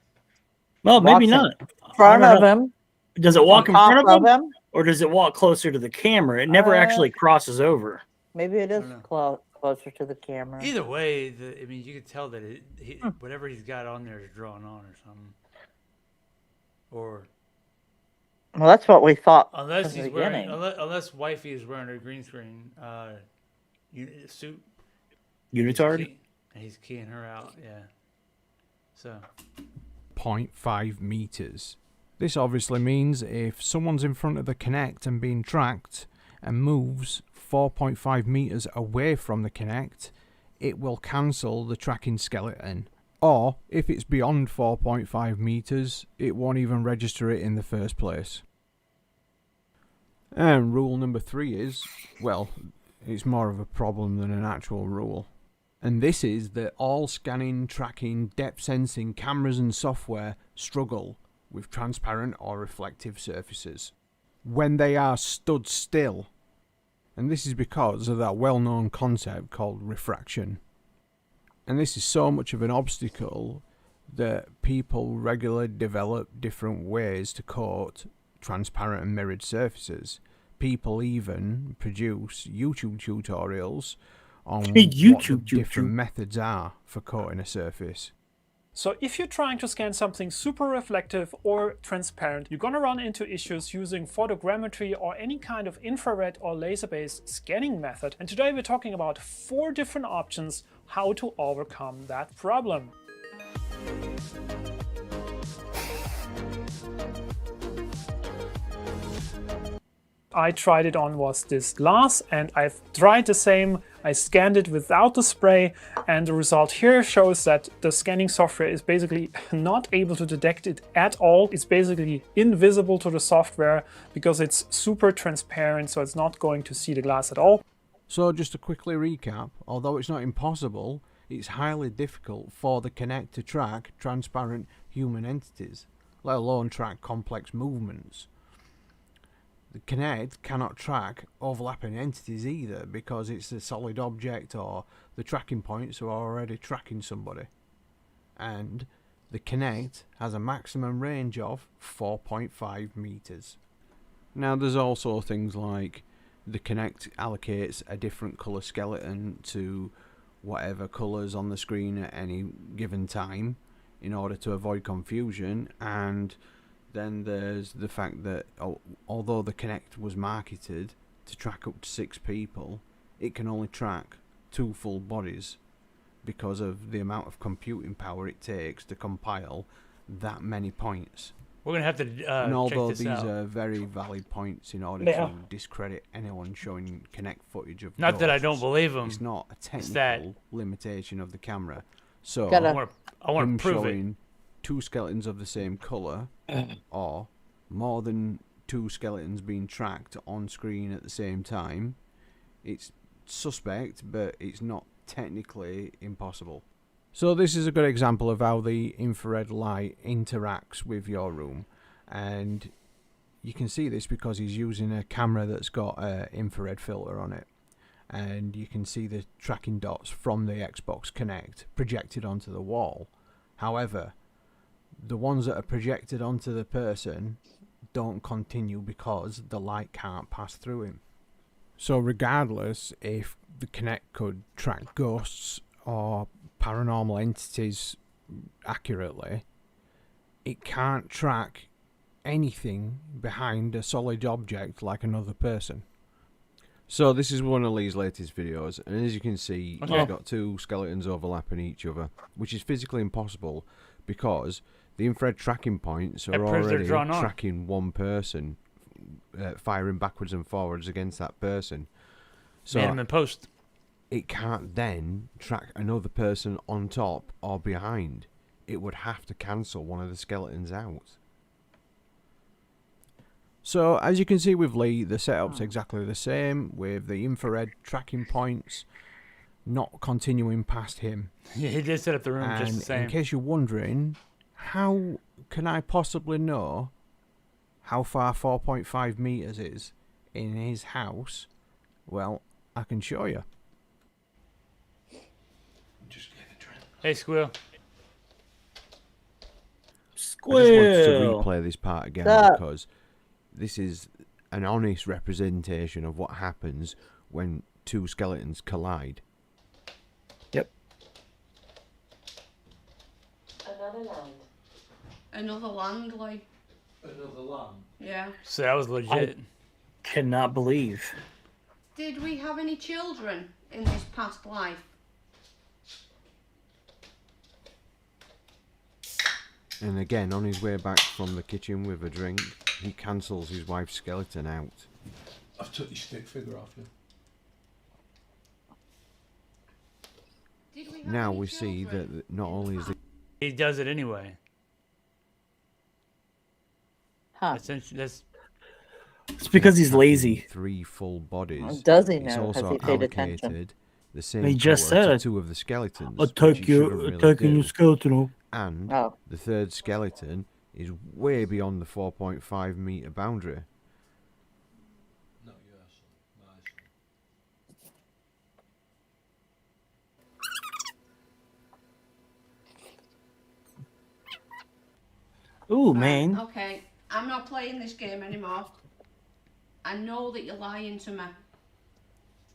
Well, maybe Walks not. in front I of don't know. him. Does it walk in on front top of him, or does it walk closer to the camera? It never actually crosses over. Maybe it is know. closer to the camera. Either way, I mean, you could tell that whatever he's got on there is drawn on or something. Or Well, that's what we thought unless from he's the wearing, beginning. unless wifey is wearing a green screen suit, Unitard? and he's keying her out. Yeah. So 0.5 meters. This obviously means if someone's in front of the Kinect and being tracked and moves 4.5 meters away from the Kinect, it will cancel the tracking skeleton. Or if it's beyond 4.5 meters, it won't even register it in the first place. And rule number 3 is, well, it's more of a problem than an actual rule. And this is that all scanning, tracking, depth sensing cameras and software struggle with transparent or reflective surfaces when they are stood still. And this is because of that well-known concept called refraction. And this is so much of an obstacle that people regularly develop different ways to coat transparent and mirrored surfaces. People even produce YouTube tutorials on what the different methods are for coating a surface. So if you're trying to scan something super reflective or transparent, you're gonna run into issues using photogrammetry or any kind of infrared or laser-based scanning method. And today we're talking about 4 different options how to overcome that problem. I tried it on was this glass, and I've tried the same. I scanned it without the spray, and the result here shows that the scanning software is basically not able to detect it at all. It's basically invisible to the software because it's super transparent, so it's not going to see the glass at all. So just to quickly recap, although it's not impossible, it's highly difficult for the Kinect to track transparent human entities, let alone track complex movements. The Kinect cannot track overlapping entities either because it's a solid object or the tracking points are already tracking somebody. And the Kinect has a maximum range of 4.5 meters. Now there's also things like the Kinect allocates a different colour skeleton to whatever colours on the screen at any given time in order to avoid confusion, and then there's the fact that although the Kinect was marketed to track up to 6 people, it can only track 2 full bodies because of the amount of computing power it takes to compile that many points. We're going to have to and although check this these out. are very valid points in order to discredit anyone showing Kinect footage of Not that I ghosts, don't believe them. it's not a technical that limitation of the camera. So I want him to prove showing it. 2 skeletons of the same colour or more than 2 skeletons being tracked on screen at the same time, it's suspect, but it's not technically impossible. So this is a good example of how the infrared light interacts with your room, and you can see this because he's using a camera that's got an infrared filter on it, and you can see the tracking dots from the Xbox Kinect projected onto the wall. However, the ones that are projected onto the person don't continue because the light can't pass through him. So regardless if the Kinect could track ghosts or paranormal entities accurately, it can't track anything behind a solid object like another person. So this is one of Lee's latest videos, and as you can see, he's got 2 skeletons overlapping each other, which is physically impossible because the infrared tracking points are already tracking one person, firing backwards and forwards against that person. So in post. It can't then track another person on top or behind. It would have to cancel one of the skeletons out. So as you can see with Lee, the setup's exactly the same, with the infrared tracking points not continuing past him. Yeah, he did set up the room just the same. In case you're wondering, how can I possibly know how far 4.5 meters is in his house? Well, I can show you. Hey, Squeal. I just wanted to replay this part again because this is an honest representation of what happens when 2 skeletons collide. Yep. Another land. Another land, like. Another land? Yeah. So that was legit. I cannot believe. Did we have any children in this past life? And again, on his way back from the kitchen with a drink, he cancels his wife's skeleton out. I've took your stick figure off you. Now we see that not only is the... He does it anyway. Huh. That's It's because he's lazy. 3 full bodies. Does he It's know? also Has he paid allocated attention? the same He just colour to said, two of the skeletons. I'll which take he shouldn't you, really taking do. your skeleton off. And Oh. the third skeleton is way beyond the 4.5 metre boundary. No, yeah, son. Nice. Ooh, Right, man. okay, I'm not playing this game anymore. I know that you're lying to me.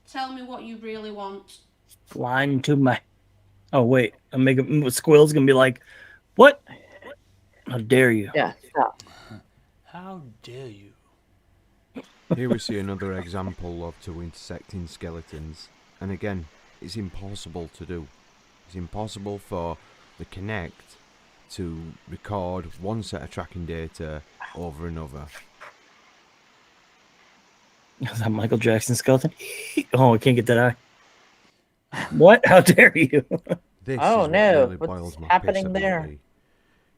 Tell me what you really want. Flying to my. Oh, wait. Squill's going to be like, what? How dare you? Yeah, stop. How dare you? Here we see another example of two intersecting skeletons, and again, it's impossible to do. It's impossible for the Kinect to record one set of tracking data over another. Is that Michael Jackson skeleton? Oh, I can't get that eye. What? How dare you? This Oh, is what no. really What's boils my happening piss there? about Lee.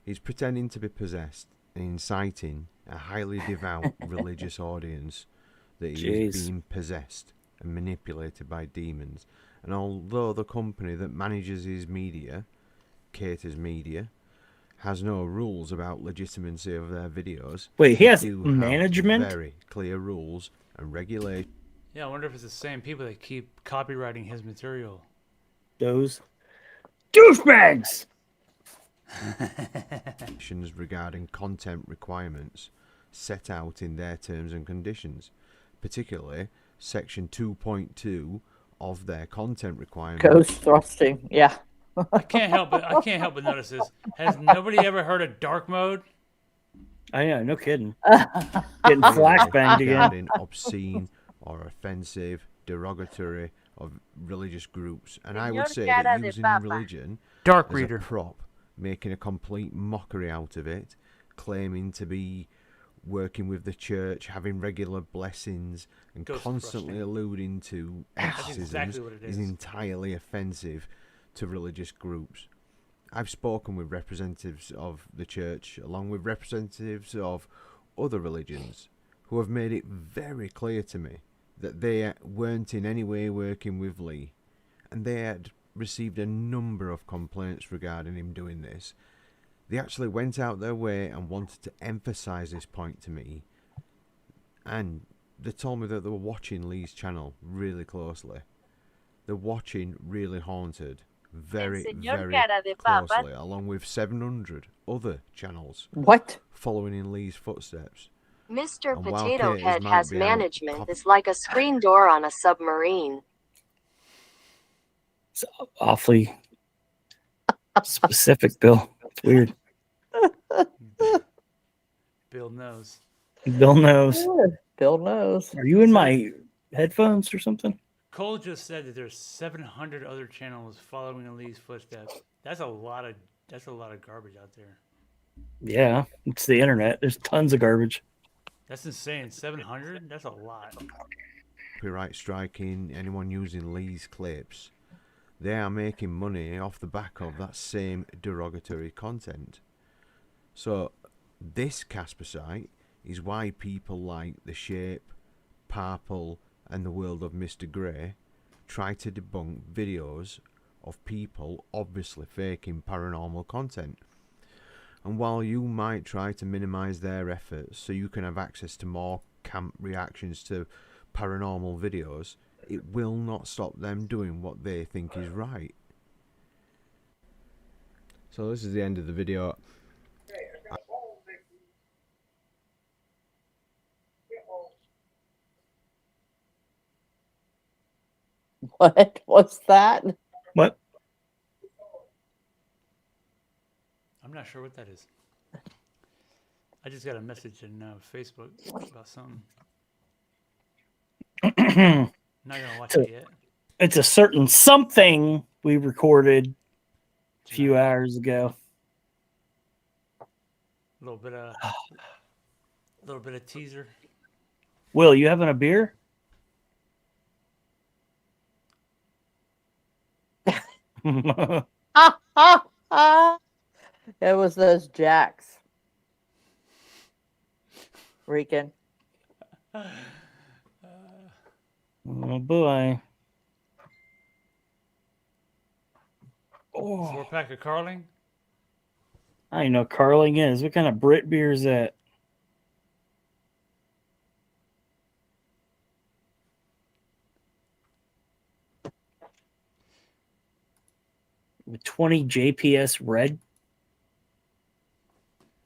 He's pretending to be possessed and inciting a highly devout religious audience that he Jeez. is being possessed and manipulated by demons. And although the company that manages his media, Caters Media, has no rules about legitimacy of their videos, Wait, he they has do have management? very clear rules and regulations. Yeah, I wonder if it's the same people that keep copywriting his material. Those douchebags! regarding content requirements set out in their terms and conditions, particularly section 2.2 of their content requirements. Ghost thrusting. Yeah. I can't help but notice this. Has nobody ever heard of dark mode? I know, no kidding. Getting flashbanged again. Regarding obscene or offensive, derogatory of religious groups, and I would say that using religion Dark as reader. a prop, making a complete mockery out of it, claiming to be working with the church, having regular blessings, and Ghost constantly thrusting. alluding to That's exorcisms exactly what it is is. entirely offensive to religious groups. I've spoken with representatives of the church, along with representatives of other religions, who have made it very clear to me that they weren't in any way working with Lee, and they had received a number of complaints regarding him doing this. They actually went out their way and wanted to emphasize this point to me, and they told me that they were watching Lee's channel really closely. They're watching Really Haunted very, very closely, along with 700 other channels What? following in Lee's footsteps. Mr. And while Potato Kate Head might has be out management copy- is like a screen door on a submarine. It's awfully specific, Bill. It's weird. Bill knows. Bill knows. Bill knows. Are you in my headphones or something? Cole just said that there's 700 other channels following in Lee's footsteps. That's a lot of garbage out there. Yeah, it's the internet. There's tons of garbage. That's insane. 700? That's a lot. Copyright striking anyone using Lee's clips. They are making money off the back of that same derogatory content. So this Casper site is why people like The Shape, Purple, and The World of Mr. Grey try to debunk videos of people obviously faking paranormal content. And while you might try to minimize their efforts so you can have access to more camp reactions to paranormal videos, it will not stop them doing what they think is right. So this is the end of the video. What was that? What? I'm not sure what that is. I just got a message in Facebook about something. Not gonna watch it yet. It's a certain something we recorded a few hours ago. A little bit of teaser. Will, you having a beer? It was those jacks. Rican. Oh boy. Oh, 4-pack of Carling. I don't know what Carling is. What kind of Brit beer is that? With 20 JPS red.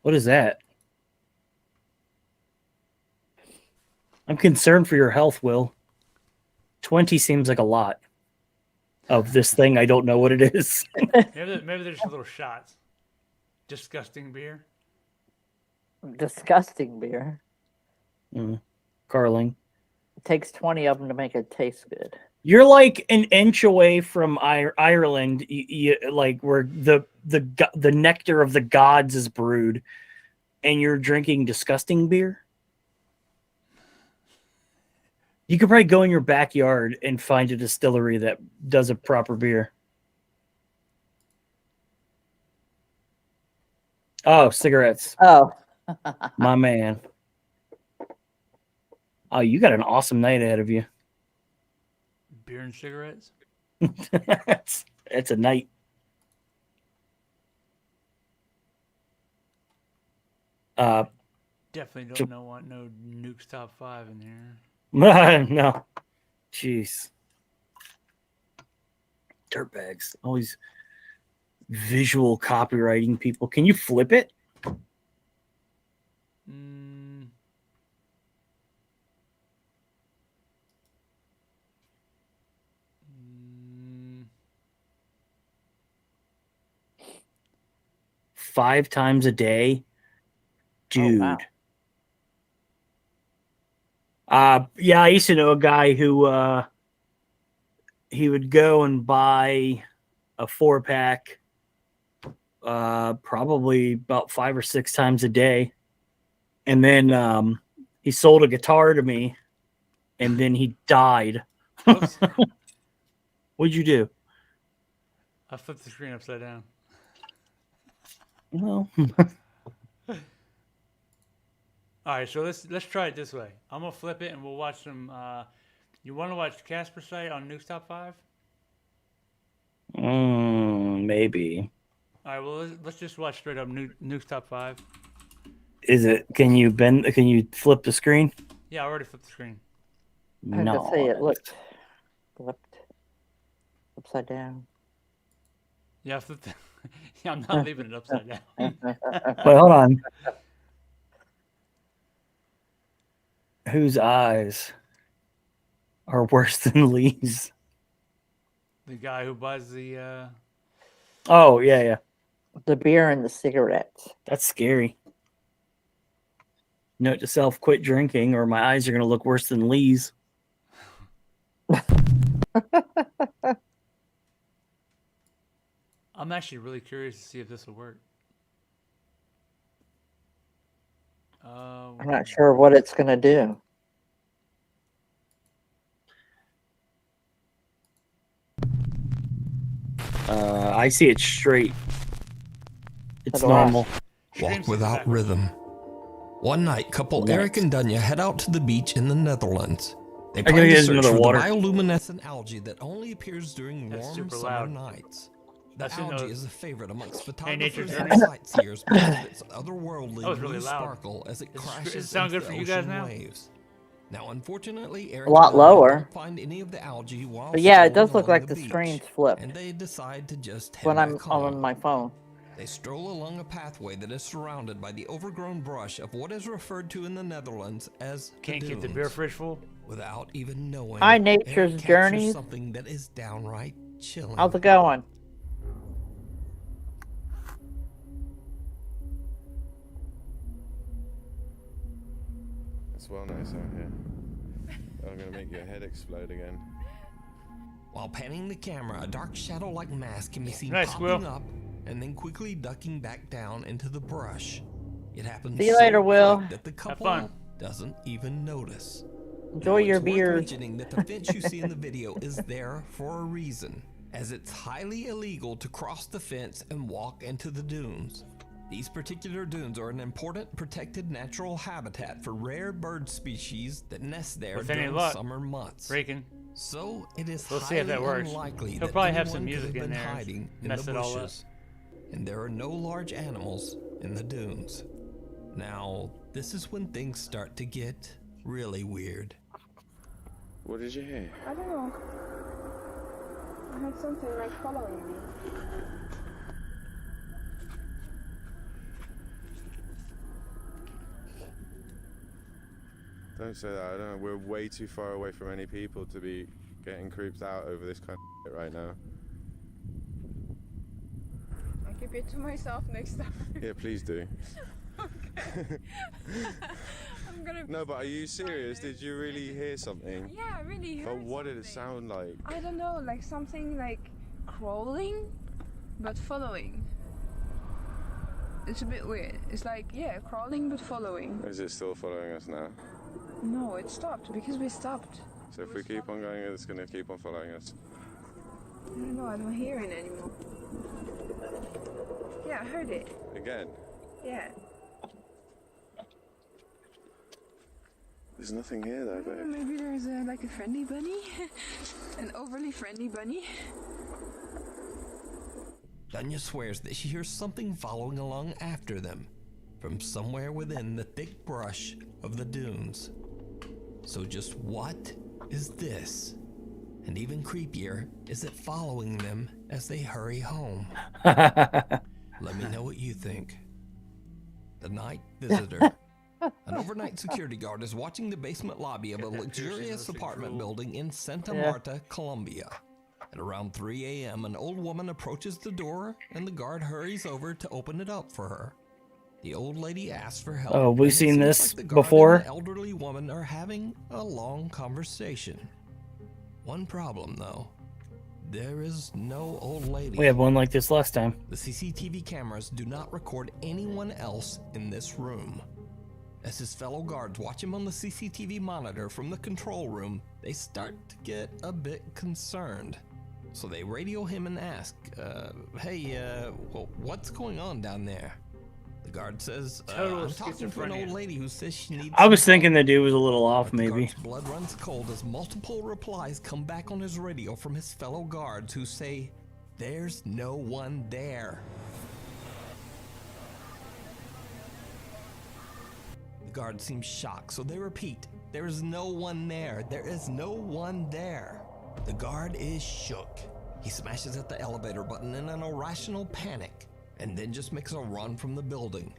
What is that? I'm concerned for your health, Will. 20 seems like a lot of this thing. I don't know what it is. Maybe there's little shots. Disgusting beer. Disgusting beer. Carling. It takes 20 of them to make it taste good. You're like an inch away from Ireland, like where the nectar of the gods is brewed, and you're drinking disgusting beer. You could probably go in your backyard and find a distillery that does a proper beer. Oh, cigarettes. Oh. My man. Oh, you got an awesome night ahead of you. Beer and cigarettes. It's a night. Definitely don't want no Nuke's top 5 in here. No. Jeez. Dirtbags. Always visual copywriting people. Can you flip it? Mm. Mm. 5 times a day? Dude. Oh, wow. Yeah, I used to know a guy who he would go and buy a 4-pack probably about 5 or 6 times a day. And then he sold a guitar to me, and then he died. What'd you do? I flipped the screen upside down. No. All right, so let's try it this way. I'm gonna flip it, and we'll watch some. You want to watch Casper site on Nuke's top 5? Maybe. All right, well let's just watch straight up Nuke's top 5. Is it? Can you flip the screen? Yeah, I already flipped the screen. I had No. to say it looked flipped upside down. Yeah, I flipped. Yeah, I'm not leaving it upside down. Wait, hold on. Whose eyes are worse than Lee's? The guy who buys the. Oh, yeah. The beer and the cigarettes. That's scary. Note to self, quit drinking or my eyes are going to look worse than Lee's. I'm actually really curious to see if this will work. I'm not sure what it's going to do. I see it straight. It's So do I. normal. Walk without rhythm. One night, couple Eric and Dunya head out to the beach in the Netherlands. They gotta plan to get search another for water. the bioluminescent algae that only appears during That's warm super summer loud. nights. The That's in algae the- is a favorite amongst Hey, Nature's photographers and Journey. sightseers because of its otherworldly That was really blue loud. sparkle as it Does crashes it sound into good for the you guys ocean now? waves. Now, unfortunately, Eric A lot and Dunya lower. don't find any of the algae while But yeah, it strolling does look along like the the beach, screen's flipped and they decide to just head when I'm back home. on my phone. They stroll along a pathway that is surrounded by the overgrown brush of what is referred to in the Netherlands as Can't the keep the dunes. beer fridge full. Without even knowing, Hi, Eric Nature's captures Journeys. something that is downright chilling. How's it going? It's well nice out here. I'm gonna make your head explode again. While panning the camera, a dark shadow-like mass can be seen Nice, popping Will. up and then quickly ducking back down into the brush. It happens See you so later, Will. quick that the couple fun. doesn't even notice. Enjoy Now, your it's worth beers. mentioning that the fence you see in the video is there for a reason, as it's highly illegal to cross the fence and walk into the dunes. These particular dunes are an important protected natural habitat for rare bird species that nest there With any during luck, summer months. Breaking. So it is We'll see highly if that works. unlikely He'll that probably have anyone some music could have in been there, hiding in mess the it all up. bushes. And there are no large animals in the dunes. Now, this is when things start to get really weird. What did you hear? I don't know. I had something like following me. Don't say that. I don't know. We're way too far away from any people to be getting creeped out over this kind of shit right now. I'll keep it to myself next time. Yeah, please do. Okay. I'm gonna. No, but are you serious? Did you really hear something? Yeah, I really heard. But what did it something. sound like? I don't know, like something like crawling, but following. It's a bit weird. It's like, yeah, crawling but following. Is it still following us now? No, it stopped because we stopped. So if we keep on going, it's going to keep on following us. I don't know, I don't hear it anymore. Yeah, I heard it. Again? Yeah. There's nothing here though, babe. Maybe there's like a friendly bunny. An overly friendly bunny. Dunya swears that she hears something following along after them from somewhere within the thick brush of the dunes. So just what is this? And even creepier, is it following them as they hurry home? Let me know what you think. The night visitor. An overnight security guard is watching the basement lobby of a luxurious apartment building in Santa Marta, Colombia. At around 3 a.m., an old woman approaches the door and the guard hurries over to open it up for her. The old lady asks for help. Oh, we've and it seen seems this like the guard before. and the elderly woman are having a long conversation. One problem, though. There is no old lady. We had one like this last time. The CCTV cameras do not record anyone else in this room. As his fellow guards watch him on the CCTV monitor from the control room, they start to get a bit concerned. So they radio him and ask, hey, what's going on down there? The guard says, Total I'm talking to an old schizophrenia. lady who says she needs I was some thinking help." the dude was a little off, But the maybe. guard's blood runs cold as multiple replies come back on his radio from his fellow guards who say, there's no one there. The guard seems shocked, so they repeat, there is no one there. There is no one there. The guard is shook. He smashes at the elevator button in an irrational panic, and then just makes a run from the building.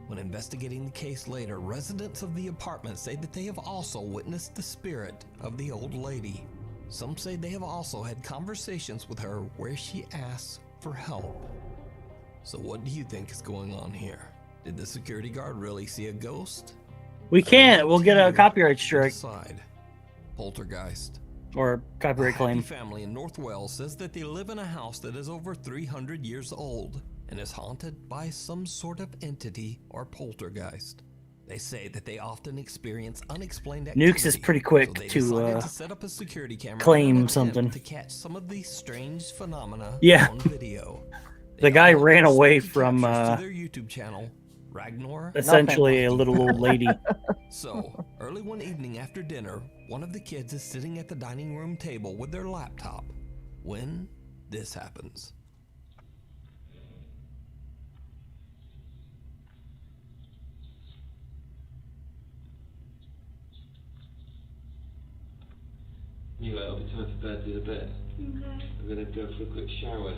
When investigating the case later, residents of the apartment say that they have also witnessed the spirit of the old lady. Some say they have also had conversations with her where she asks for help. So what do you think is going on here? Did the security guard really see a ghost? We can't. We'll get a copyright strike Decide. Poltergeist. or copyright A claim. family in North Wales says that they live in a house that is over 300 years old and is haunted by some sort of entity or poltergeist. They say that they often experience unexplained activity. Nukes is pretty quick so they to, decided to set up a security camera claim in an attempt something. to catch some of these strange phenomena Yeah. on video. The guy ran away from To their YouTube channel, Ragnar. essentially a little old lady. So, early one evening after dinner, one of the kids is sitting at the dining room table with their laptop when this happens. Anyway, it'll be time for bed, do the bit. Okay. I'm gonna go for a quick shower.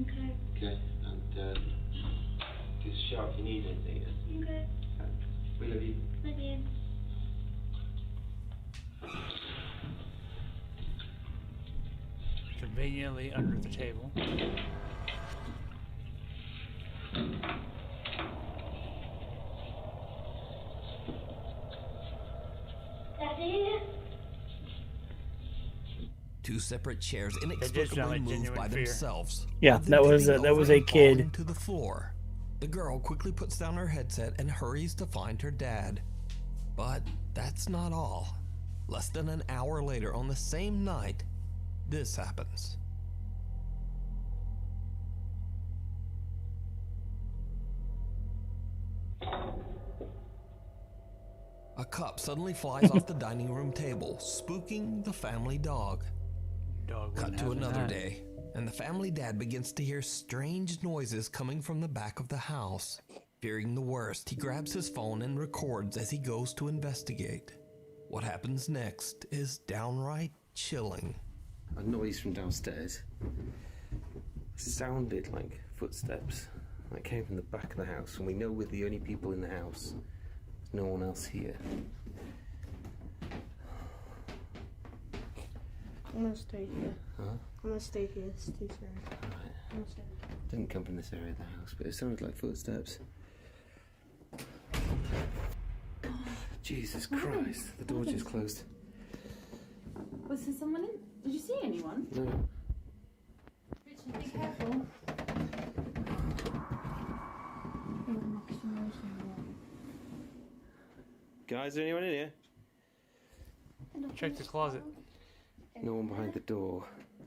Okay. Okay, and just shout if you need anything. Yeah? Okay. We love you. Love you. Conveniently under the table. Daddy? Two separate chairs sound inexplicably like move genuine by fear. themselves. Yeah, with them that was tipping that was over a and falling kid. to the floor. The girl quickly puts down her headset and hurries to find her dad. But that's not all. Less than an hour later on the same night, this happens. cup suddenly flies off the dining room table, spooking the family dog. Cut to another day, and the family dad begins to hear strange noises coming from the back of the house. Fearing the worst, he grabs his phone and records as he goes to investigate. What happens next is downright chilling. A noise from downstairs sounded like footsteps. That came from the back of the house, and we know we're the only people in the house. There's no one else here. I'm gonna stay here. Huh? I'm gonna stay here. It's too scary. Right. I'm gonna stay. Didn't come from this area of the house, but it sounded like footsteps. Jesus Christ, the door just closed. Was there someone in? Did you see anyone? No. Richard, be careful. Guys, is there anyone in here? Check the closet. No one behind the door.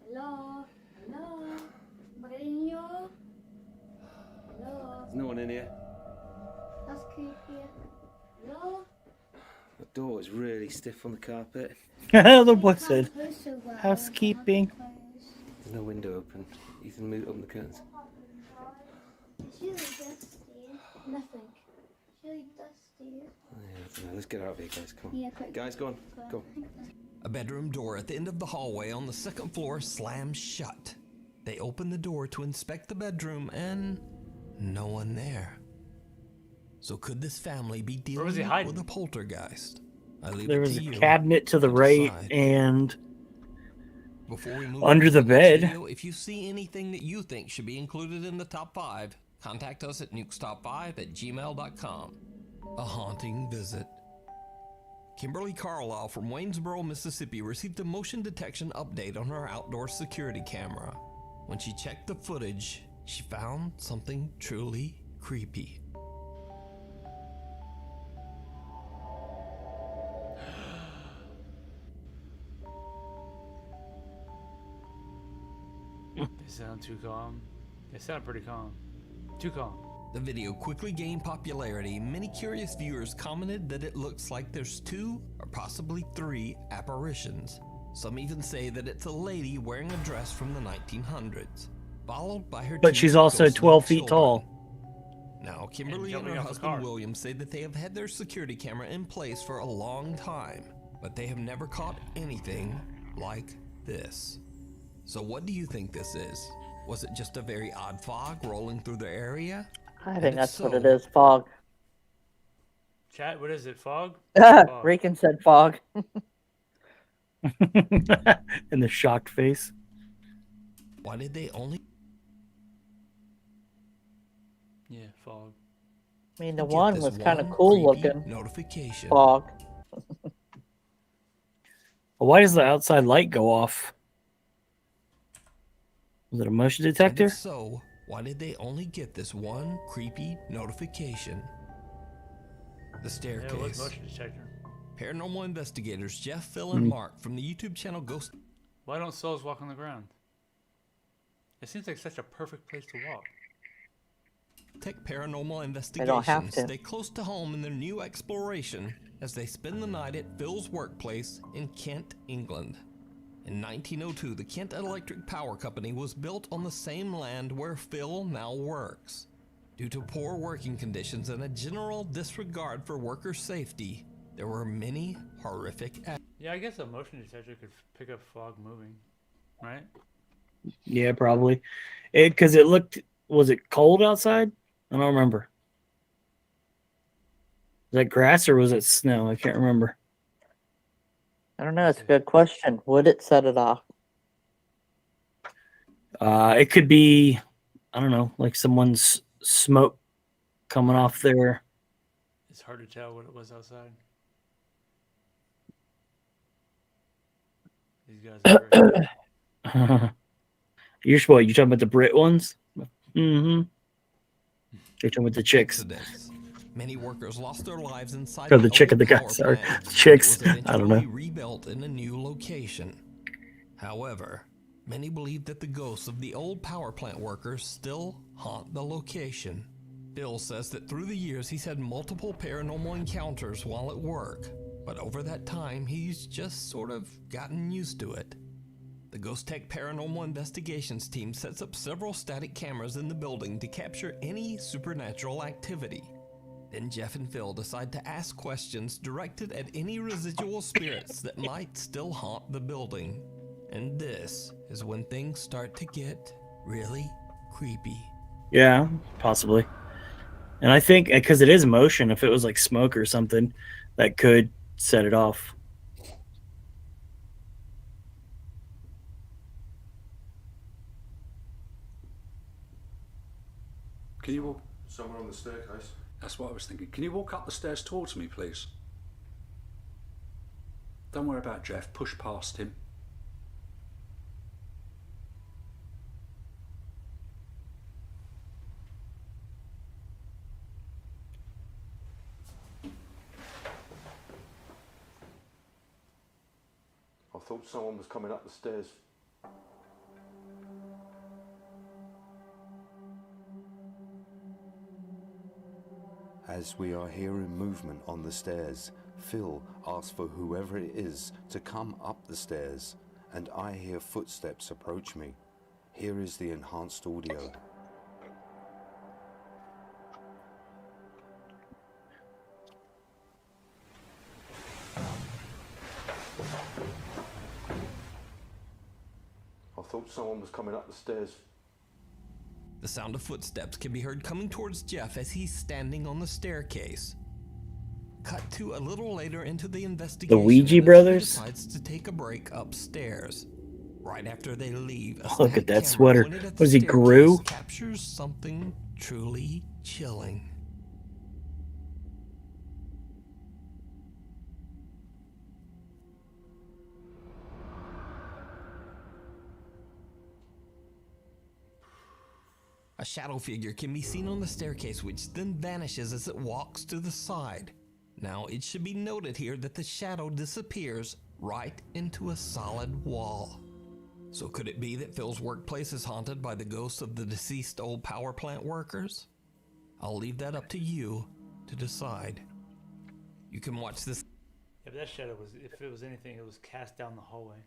Hello? Hello? Mourinho? Hello? There's no one in here. That's creepy. Hello? The door is really stiff on the carpet. The boy said, housekeeping. There's no window open. Ethan, move open the curtains. It's really dusty. Nothing. It's really dusty. Yeah, let's get out of here, guys. Come on. Yeah, quick. Guys, go on. Go. A bedroom door at the end of the hallway on the second floor slams shut. They open the door to inspect the bedroom and no one there. So could this family be dealing with a poltergeist? I leave There it was to a you cabinet to the right decide. and Before we move under on to the next bed. video, if you see anything that you think should be included in the top 5, contact us at nukestop5@gmail.com. A haunting visit. Kimberly Carlisle from Waynesboro, Mississippi received a motion detection update on her outdoor security camera. When she checked the footage, she found something truly creepy. They sound too calm. They sound pretty calm. Too calm. The video quickly gained popularity. Many curious viewers commented that it looks like there's 2 or possibly 3 apparitions. Some even say that it's a lady wearing a dress from the 1900s, followed by her But two she's also ghostly 12 feet children. tall. Now, Kimberly and jumping her off a husband car. William say that they have had their security camera in place for a long time, but they have never caught anything like this. So what do you think this is? Was it just a very odd fog rolling through the area? I And think if that's what so, it is. Fog. Chat, what is it? Fog? Regan said fog. In the shocked face. Why did they only Yeah, fog. I mean, the get one this was kind of one cool creepy looking. notification? Fog. Well, why does the outside light go off? Was it a motion And detector? if so, why did they only get this one creepy notification? The Yeah, it was staircase. motion detector. Paranormal investigators Jeff, Phil, and Mark from the YouTube channel Ghost. Why don't souls walk on the ground? It seems like such a perfect place to walk. Tech Paranormal don't have Investigations to. stay close to home in their new exploration as they spend the night at Phil's workplace in Kent, England. In 1902, the Kent Electric Power Company was built on the same land where Phil now works. Due to poor working conditions and a general disregard for worker safety, there were many horrific acts. Yeah, I guess a motion detector could pick up fog moving, right? Yeah, probably. Because it looked, was it cold outside? I don't remember. Was that grass or was it snow? I can't remember. I don't know. It's a good question. Would it set it off? It could be, I don't know, like someone's smoke coming off there. It's hard to tell what it was outside. These guys are great. You're what? You talking about the Brit ones? Mm-hmm. You're talking about the chicks. Accidents. Many workers lost their lives inside Or the chick old and the guy, power sorry. plant, Chicks, that was I don't know. eventually rebuilt in a new location. However, many believe that the ghosts of the old power plant workers still haunt the location. Phil says that through the years he's had multiple paranormal encounters while at work, but over that time he's just sort of gotten used to it. The Ghost Tech Paranormal Investigations team sets up several static cameras in the building to capture any supernatural activity. Then Jeff and Phil decide to ask questions directed at any residual spirits that might still haunt the building. And this is when things start to get really creepy. Yeah, possibly. And I think because it is motion, if it was like smoke or something, that could set it off. Can you walk? Somewhere on the staircase. That's what I was thinking. Can you walk up the stairs towards me, please? Don't worry about Jeff. Push past him. I thought someone was coming up the stairs. As we are hearing movement on the stairs, Phil asks for whoever it is to come up the stairs, and I hear footsteps approach me. Here is the enhanced audio. I thought someone was coming up the stairs. The sound of footsteps can be heard coming towards Jeff as he's standing on the staircase. Cut to a little later into the investigation. The Ouija he brothers? decides to take a break upstairs. Right after they leave, a Look static at that camera sweater. pointed at the Was he staircase Gru? captures something truly chilling. A shadow figure can be seen on the staircase, which then vanishes as it walks to the side. Now, it should be noted here that the shadow disappears right into a solid wall. So could it be that Phil's workplace is haunted by the ghosts of the deceased old power plant workers? I'll leave that up to you to decide. You can watch this. Yeah, but that shadow was, if it was anything, it was cast down the hallway.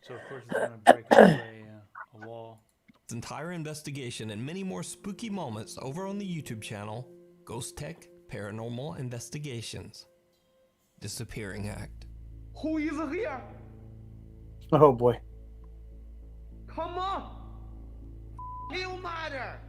So of course it's going to break away a wall. This entire investigation and many more spooky moments over on the YouTube channel, Ghost Tech Paranormal Investigations. Disappearing Act. Who is here? Oh boy. Come on! You matter!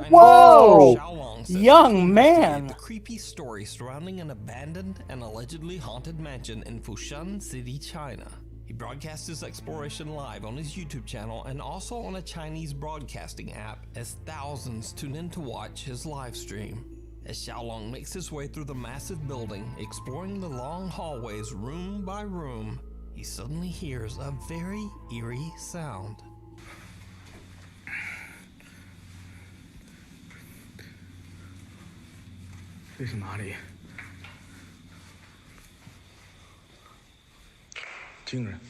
Whoa! Young man! The creepy story surrounding an abandoned and allegedly haunted mansion in Foshan City, China. He broadcasts his exploration live on his YouTube channel and also on a Chinese broadcasting app as thousands tune in to watch his live stream. As Xiaolong makes his way through the massive building, exploring the long hallways room by room, he suddenly hears a very eerie sound. This is哪里？惊人！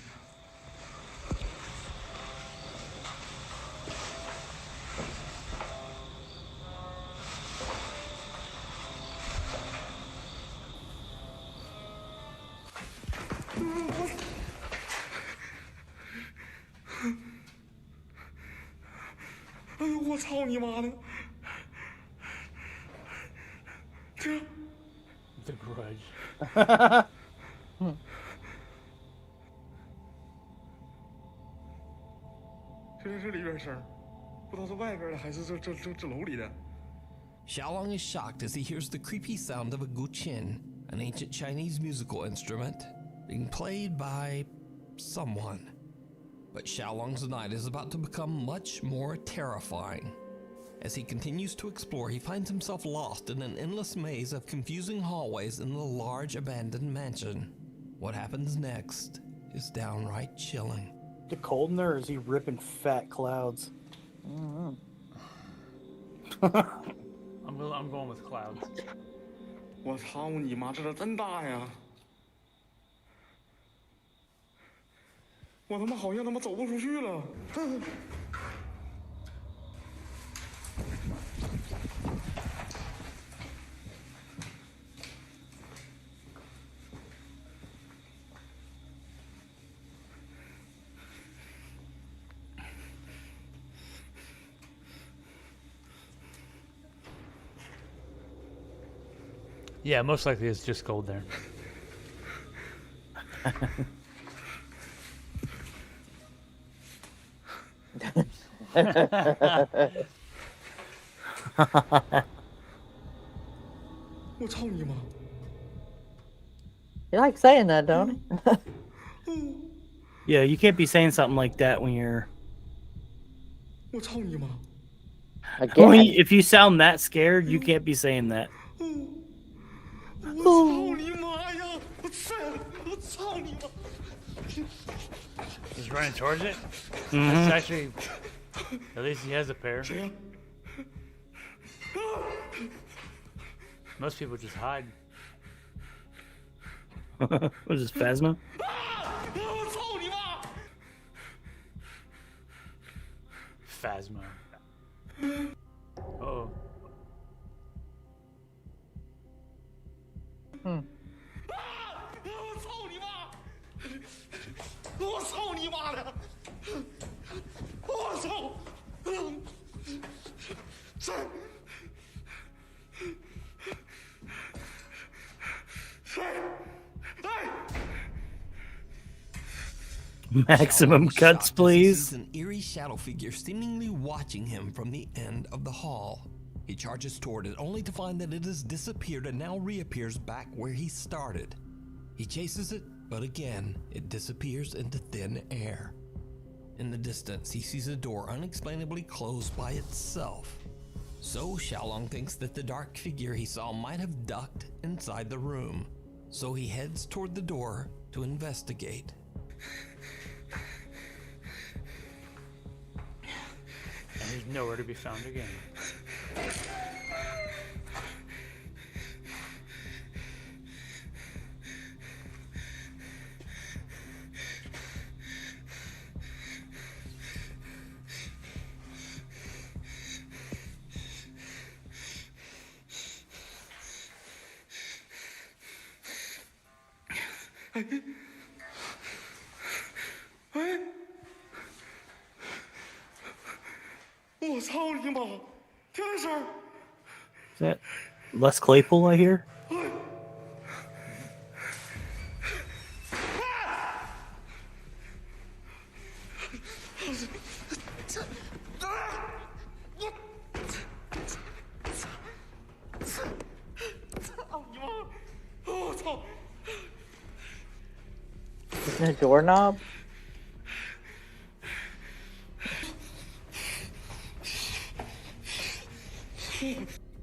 哎呦，我操你妈的！这 The Grudge. 这里边声，不知道是外边的还是这楼里的。Xiaolong is shocked as he hears the creepy sound of a guqin, an ancient Chinese musical instrument, being played by someone. But Xiaolong's night is about to become much more terrifying. As he continues to explore, he finds himself lost in an endless maze of confusing hallways in the large abandoned mansion. What happens next is downright chilling. The cold in there, or is he ripping fat clouds? I'm going with clouds. 我操你妈，这真大呀！我他妈好像他妈走不出去了。Yeah, most likely it's just gold there. You like saying that, don't you? Yeah, you can't be saying something like that when you're. Again. If you sound that scared, you can't be saying that. He's running towards it? Mhm. That's actually... At least he has a pair. Most people just hide. What is this, Phasma? Phasma. Uh-oh. Hmm. Maximum Xiaolong cuts, shocked as he please. sees an eerie shadow figure seemingly watching him from the end of the hall. He charges toward it only to find that it has disappeared and now reappears back where he started. He chases it, but again, it disappears into thin air. In the distance, he sees a door unexplainably closed by itself. So Xiaolong thinks that the dark figure he saw might have ducked inside the room. So he heads toward the door to investigate. And he's nowhere to be found again. Is that Les Claypool I hear? Isn't it a doorknob?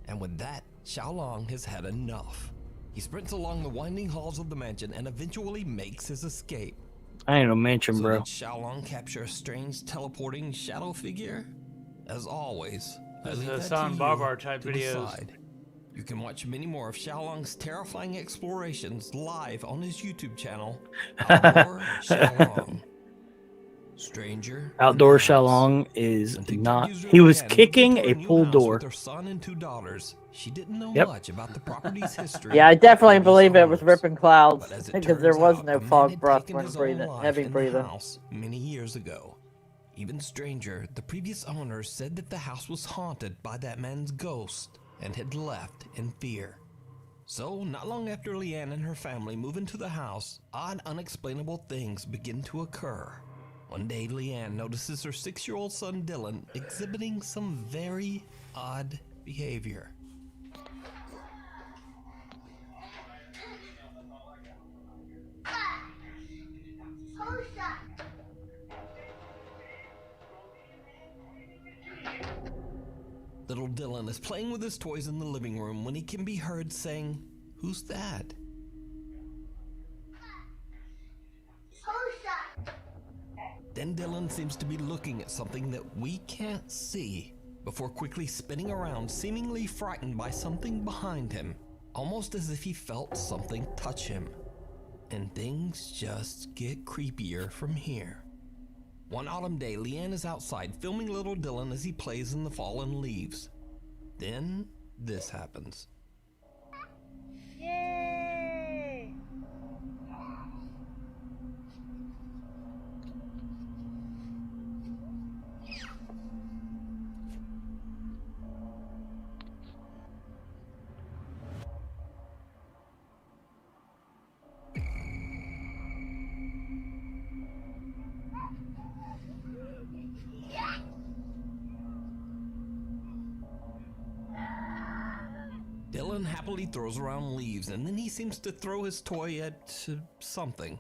And with that, Xiaolong has had enough. He sprints along the winding halls of the mansion and eventually makes his escape. I ain't no mansion, So bro. did Xiaolong capture a strange teleporting shadow figure? As always, I This is leave a that Silent to Barbar you type to videos. decide. You can watch many more of Xiaolong's terrifying explorations live on his YouTube channel, Outdoor Xiaolong. Stranger. Outdoor Xiaolong is not. He was kicking a pull door. With her son and 2 daughters, she didn't know Yep. much about the property's history. Yeah, I definitely or believe it was owners. ripping clouds But as it because there turns was out, no a man fog had breath taken when his breathing, own life heavy in the breathing. house many years ago. Even stranger, the previous owners said that the house was haunted by that man's ghost and had left in fear. So, not long after Leanne and her family move into the house, odd, unexplainable things begin to occur. One day, Leanne notices her 6-year-old son Dylan exhibiting some very odd behavior. Little Dylan is playing with his toys in the living room when he can be heard saying, "Who's that?" Then Dylan seems to be looking at something that we can't see, before quickly spinning around, seemingly frightened by something behind him, almost as if he felt something touch him. And things just get creepier from here. One autumn day, Leanne is outside filming little Dylan as he plays in the fallen leaves. Then this happens. Yay! unhappily throws around leaves, and then he seems to throw his toy at something.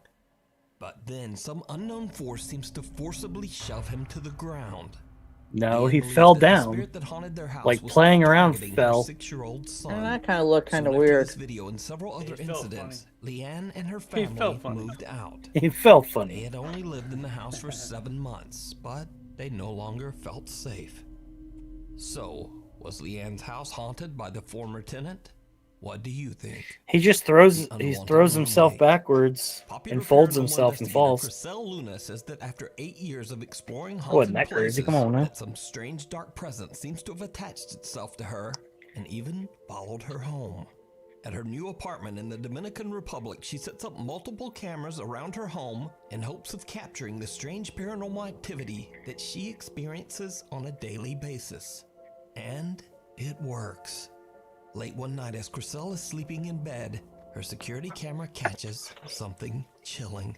But then some unknown force seems to forcibly shove him to the ground. No, he fell down. Like playing around fell. 6-year-old son. And that kind of looked kind of Soon after weird. This video and several other incidents, Leanne and her family moved out. He felt funny. They had only lived in the house for 7 months, but they no longer felt safe. So, was Leanne's house haunted by the former tenant? What do you think? He just throws himself backwards and folds himself and falls. Chriselle Luna says that after 8 years of exploring Wasn't haunted that crazy? places, Come on now. that some strange dark presence seems to have attached itself to her and even followed her home. At her new apartment in the Dominican Republic, she sets up multiple cameras around her home in hopes of capturing the strange paranormal activity that she experiences on a daily basis. And it works. Late one night, as Chriselle is sleeping in bed, her security camera catches something chilling.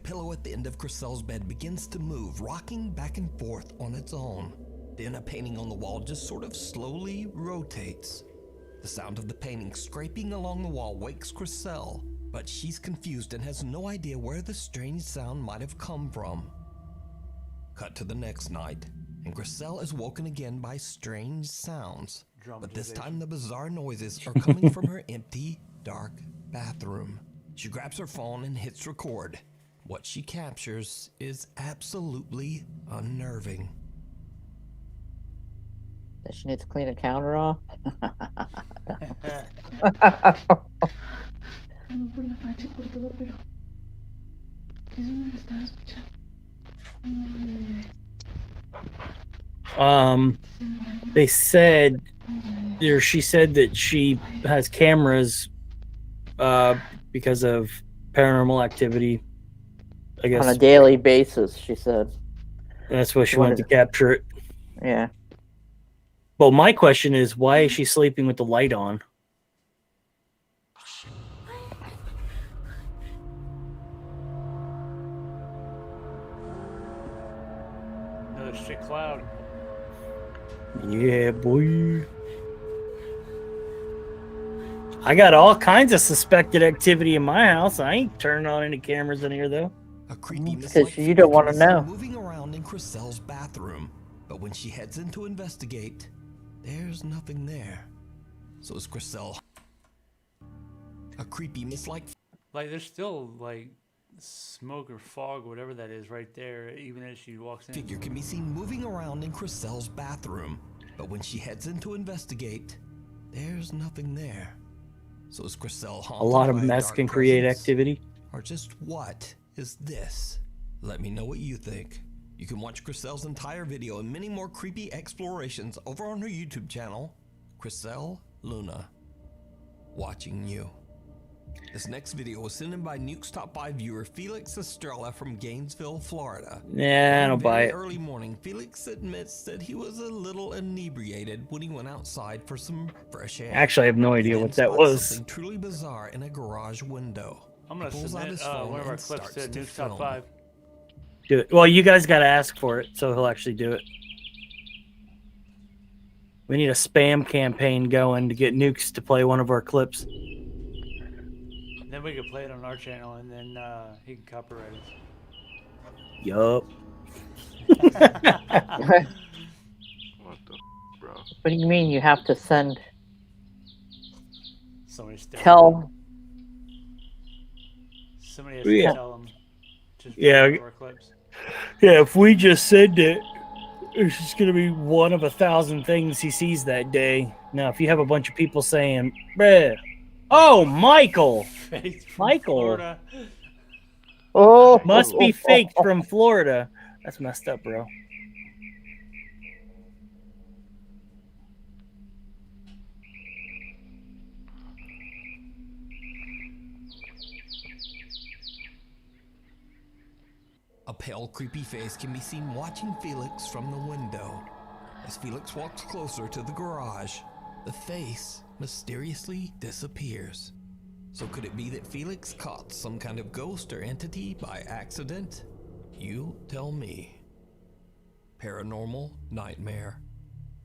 Pillow at the end of Chriselle's bed begins to move, rocking back and forth on its own. Then a painting on the wall just sort of slowly rotates. The sound of the painting scraping along the wall wakes Chriselle, but she's confused and has no idea where the strange sound might have come from. Cut to the next night, and Chriselle is woken again by strange sounds. But this time the bizarre noises are coming from her empty, dark bathroom. She grabs her phone and hits record. What she captures is absolutely unnerving. Does she need to clean the counter off? They said, or she said that she has cameras because of paranormal activity. I guess On a daily basis, she said. That's why she wanted to capture it. Yeah. Well, my question is, why is she sleeping with the light on? Another shit cloud. Yeah, boy. I got all kinds of suspected activity in my house. I ain't turning on any cameras in here, though. A creepy Because you don't want to know. Moving around in Chriselle's bathroom, but when she heads in to investigate, there's nothing there. So is Chriselle. A creepy like there's still like smoke or fog, whatever that is, right there, even as she walks in. Figure can be seen moving around in Chriselle's bathroom, but when she heads in to investigate, there's nothing there. So is Chriselle haunted A lot of by a mess dark can create presence? activity. Or just what is this? Let me know what you think. You can watch Chriselle's entire video and many more creepy explorations over on her YouTube channel, Chriselle Luna. Watching you. This next video was sent in by Nuke's Top 5 viewer Felix Estrella from Gainesville, Florida. Yeah, I don't buy it. Early morning, Felix admits that he was a little inebriated when he went outside for some fresh air. Actually, I have no idea Then what that spots was. Something truly bizarre in a garage window. I'm gonna He pulls out submit his phone one of our and clips starts to to Nuke's Top film. 5. Do it. Well, you guys got to ask for it, so he'll actually do it. We need a spam campaign going to get Nukes to play one of our clips. Then then we could play it on our channel, and then he can copyright us. Yup. What do you mean you have to send? Somebody Tell. Somebody has to Yeah. tell them. Yeah. Our clips. Yeah, if we just send it, it's just going to be one of 1,000 things he sees that day. Now, if you have a bunch of people saying, bruh, oh, Michael. Faked from Michael. Florida. Oh. Must be faked from Florida. That's messed up, bro. A pale, creepy face can be seen watching Felix from the window. As Felix walks closer to the garage, the face mysteriously disappears. So could it be that Felix caught some kind of ghost or entity by accident? You tell me. Paranormal Nightmare.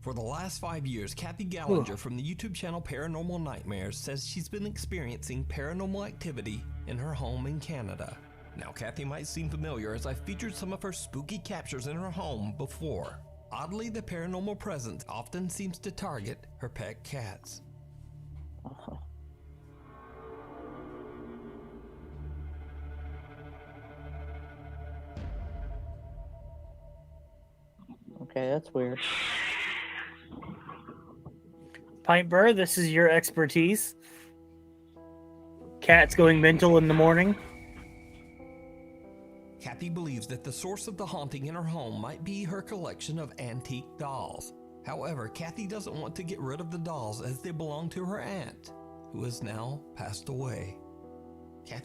For the last 5 years, Kathy Gallinger from the YouTube channel Paranormal Nightmares says she's been experiencing paranormal activity in her home in Canada. Now, Kathy might seem familiar as I've featured some of her spooky captures in her home before. Oddly, the paranormal presence often seems to target her pet cats. Okay, that's weird. Pint Burr, this is your expertise. Cats going mental in the morning. Kathy believes that the source of the haunting in her home might be her collection of antique dolls. However, Kathy doesn't want to get rid of the dolls as they belong to her aunt, who has now passed away. Kathy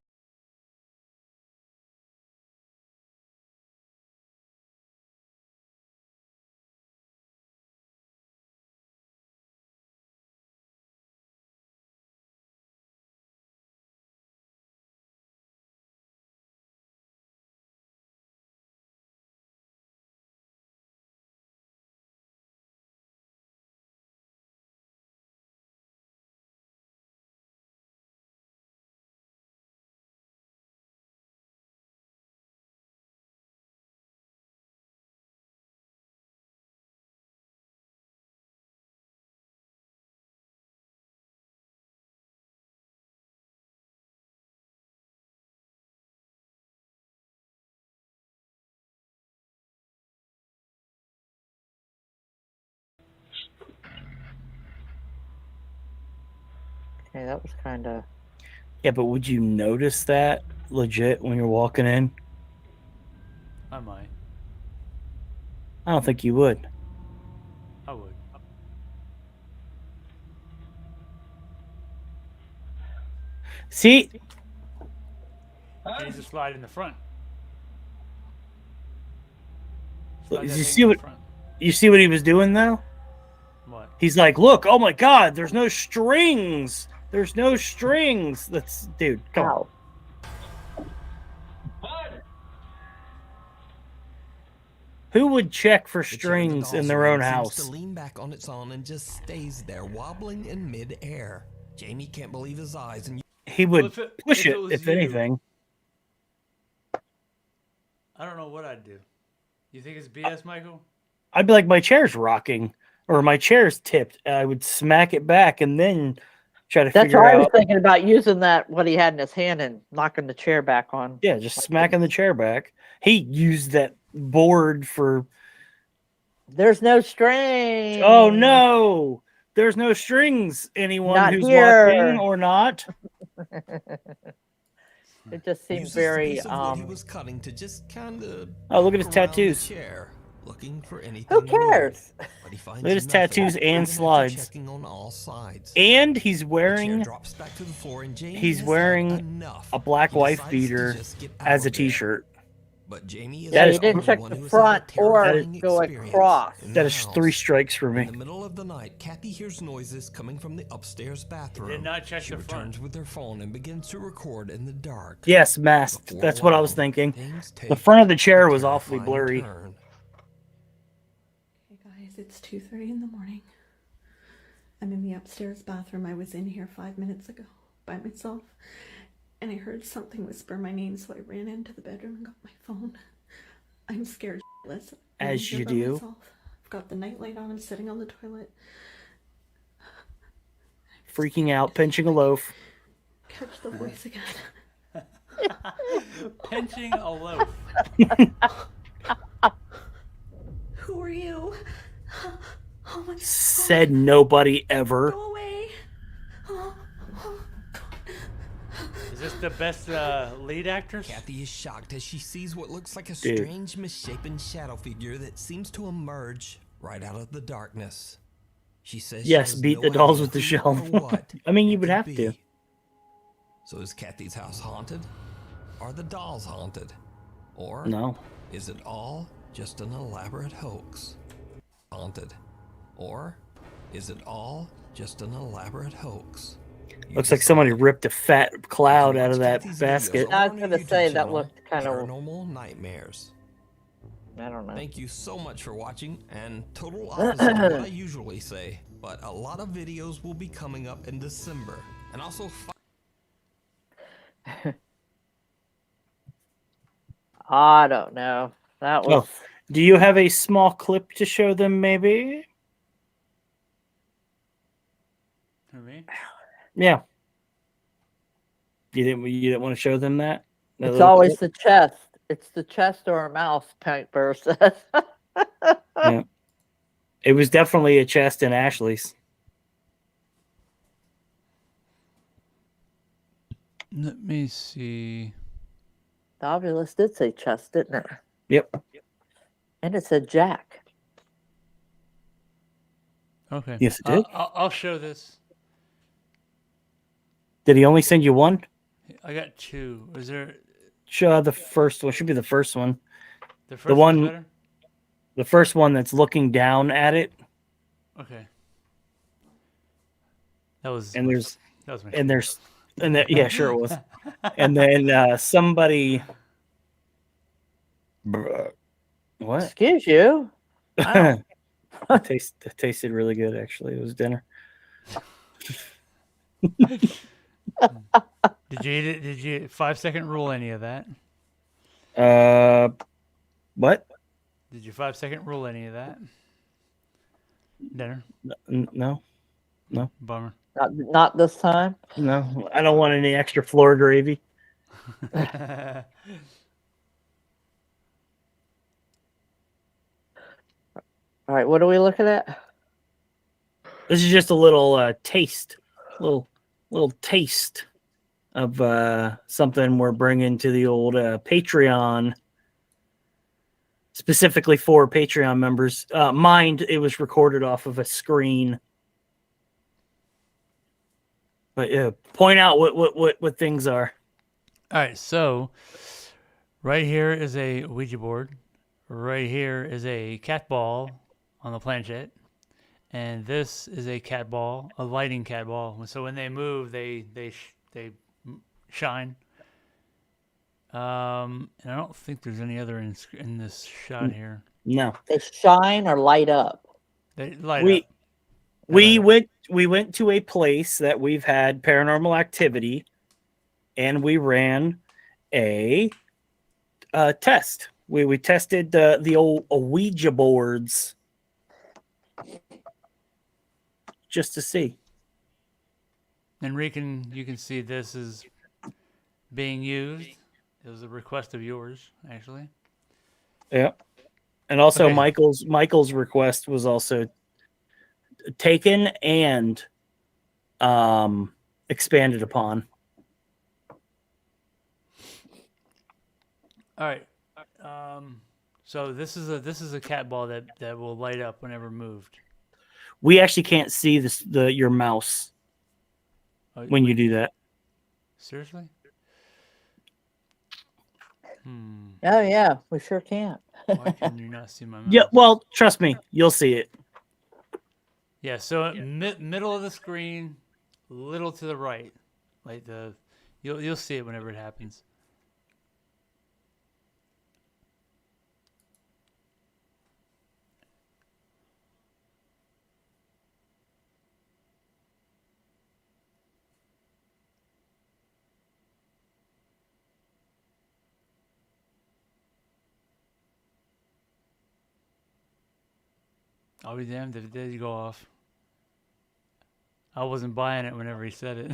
Okay, that was kind of. Yeah, but would you notice that legit when you're walking in? I might. I don't think you would. I would. See? He needs to slide in the front. You see what? You see what he was doing though? What? He's like, look, oh my god, there's no strings. There's no strings. That's dude, come on. Who would check for strings in their own house? seems to lean back on its own and just stays there, wobbling in mid-air. Jamie can't believe his eyes, and He would push if it, it was if you. anything. I don't know what I'd do. You think it's BS, Michael? I'd be like, my chair's rocking, or my chair's tipped. And I would smack it back and then try to That's figure why I was out. thinking about using that what he had in his hand and knocking the chair back on. Yeah, just smacking the chair back. He used that board for. There's no string. Oh no! There's no strings. Anyone Not who's here. watching or not. It just seemed uses very the piece of wood he was cutting to just kind of Oh, look at his around the tattoos. chair, looking for anything Who weird, cares? but he finds Look at his nothing, tattoos and even after slides. checking on all sides. And he's The chair wearing. drops back to the floor and Jamie He's has wearing had enough. a black He wife decides to beater just get out as a of there. t-shirt. But Jamie is Yeah, the you didn't only check one the who has had a front or terrifying go experience across. in That the is house. 3 strikes for In me. the middle of the night, Kathy hears noises coming from the upstairs bathroom. Did not check She the returns front. with her phone and begins to record in the dark. Yes, masked. Before That's what I was long, thinking. things The take front of the chair a was awfully terrifying blurry. turn. Hey guys, it's 2:30 in the morning. I'm in the upstairs bathroom. I was in here 5 minutes ago by myself. and I heard something whisper my name, so I ran into the bedroom and got my phone. I'm scared shitless. I'm As here you by do. myself. I've got the nightlight on. I'm sitting on the toilet. Freaking out, pinching a loaf. Catch the voice again. Pinching a loaf. Who are you? Oh my Said nobody ever. Go away. Is this the best lead actress? Kathy is shocked as she sees what looks like a Dude. strange, misshapen shadow figure that seems to emerge right out of the darkness. She says she Yes, has beat no the dolls idea with the who shell. or what I mean, you it would could have be. to. So is Kathy's house haunted? Are the dolls haunted? Or No. is it all just an elaborate hoax? Haunted. Or is it all just an elaborate hoax? Looks like somebody ripped a fat cloud out of that basket. over I on was our gonna YouTube say that channel, looked kind of. Paranormal Nightmares. I don't know. Thank you so much for watching, and total opposite of what I usually say, but a lot of videos will be coming up in December, and also I don't know. That was. Oh, do you have a small clip to show them, maybe? For me? Yeah. You didn't want to show them that? That It's little always clip? the chest. It's the chest or a mouth, Piper says. Yeah. It was definitely a chest in Ashley's. Let me see. The Ovilus did say chest, didn't it? Yep. And it said Jack. Okay. Yes, it did. I'll show this. Did he only send you one? I got two. Was there Show the first one. Should be the first one. the first The one's one. better? The first one that's looking down at it. Okay. That was And there's. that was my And there's. And that, yeah, sure it was. And then somebody. What? Excuse you. Wow. It tasted really good, actually. It was dinner. Did you eat it? Did you 5-second rule any of that? What? Did you 5-second rule any of that? Dinner? No. Bummer. Not this time. No, I don't want any extra floor gravy. All right, what are we looking at? This is just a little taste, little taste of something we're bringing to the old Patreon, specifically for Patreon members. Mind, it was recorded off of a screen. But yeah, point out what things are. All right, so right here is a Ouija board. Right here is a cat ball on the planchette. And this is a cat ball, a lighting cat ball. So when they move, they shine. And I don't think there's any other in this shot here. No. They shine or light up. They light We up. we went to a place that we've had paranormal activity, and we ran a test. We tested the old Ouija boards just to see. And you can see this is being used. It was a request of yours, actually. Yeah. And also Okay. Michael's request was also taken and expanded upon. All right. So this is a cat ball that will light up whenever moved. We actually can't see your mouse when you do that. Seriously? Oh yeah, we sure can't. Why can you not see my mouse? Yeah, well, trust me, you'll see it. Yeah. So middle of the screen, a little to the right, like you'll see it whenever it happens. I'll be damned if it did go off. I wasn't buying it whenever he said it.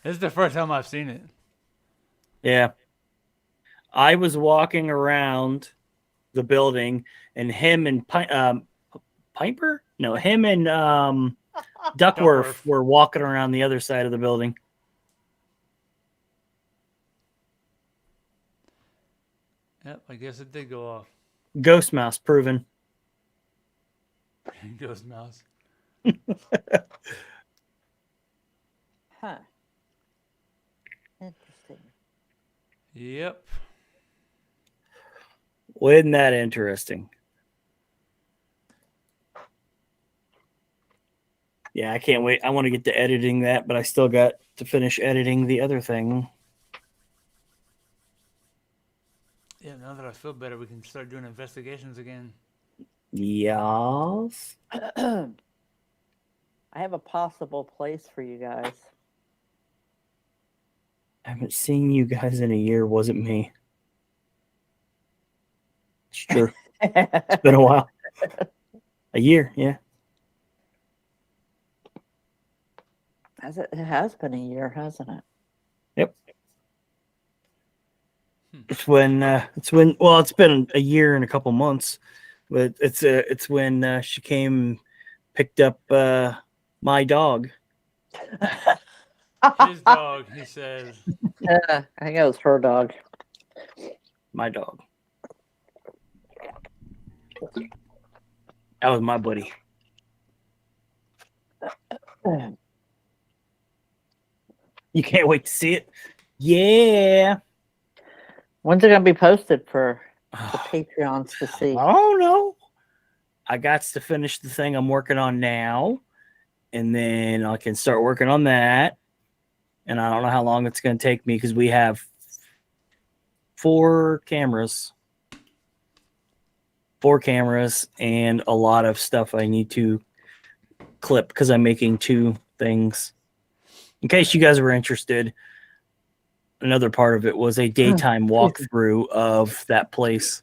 This is the first time I've seen it. Yeah. I was walking around the building, and him and Piper? No, him and Duckworth were walking around the other side of the building. Yep, I guess it did go off. Ghost mouse proven. Ghost mouse. Huh. Interesting. Yep. Wasn't that interesting? Yeah, I can't wait. I want to get to editing that, but I still got to finish editing the other thing. Yeah, now that I feel better, we can start doing investigations again. Yes. I have a possible place for you guys. I haven't seen you guys in a year. Wasn't me. It's true. It's been a while. A year, yeah. It has been a year, hasn't it? Yep. It's when well, it's been a year and a couple months, but it's when she came and picked up my dog. His dog, he says. I think it was her dog. My dog. That was my buddy. You can't wait to see it? Yeah. When's it going to be posted for the Patreons to see? I don't know. I got to finish the thing I'm working on now, and then I can start working on that. And I don't know how long it's going to take me because we have 4 cameras. 4 cameras and a lot of stuff I need to clip because I'm making 2 things. In case you guys were interested, another part of it was a daytime walkthrough of that place.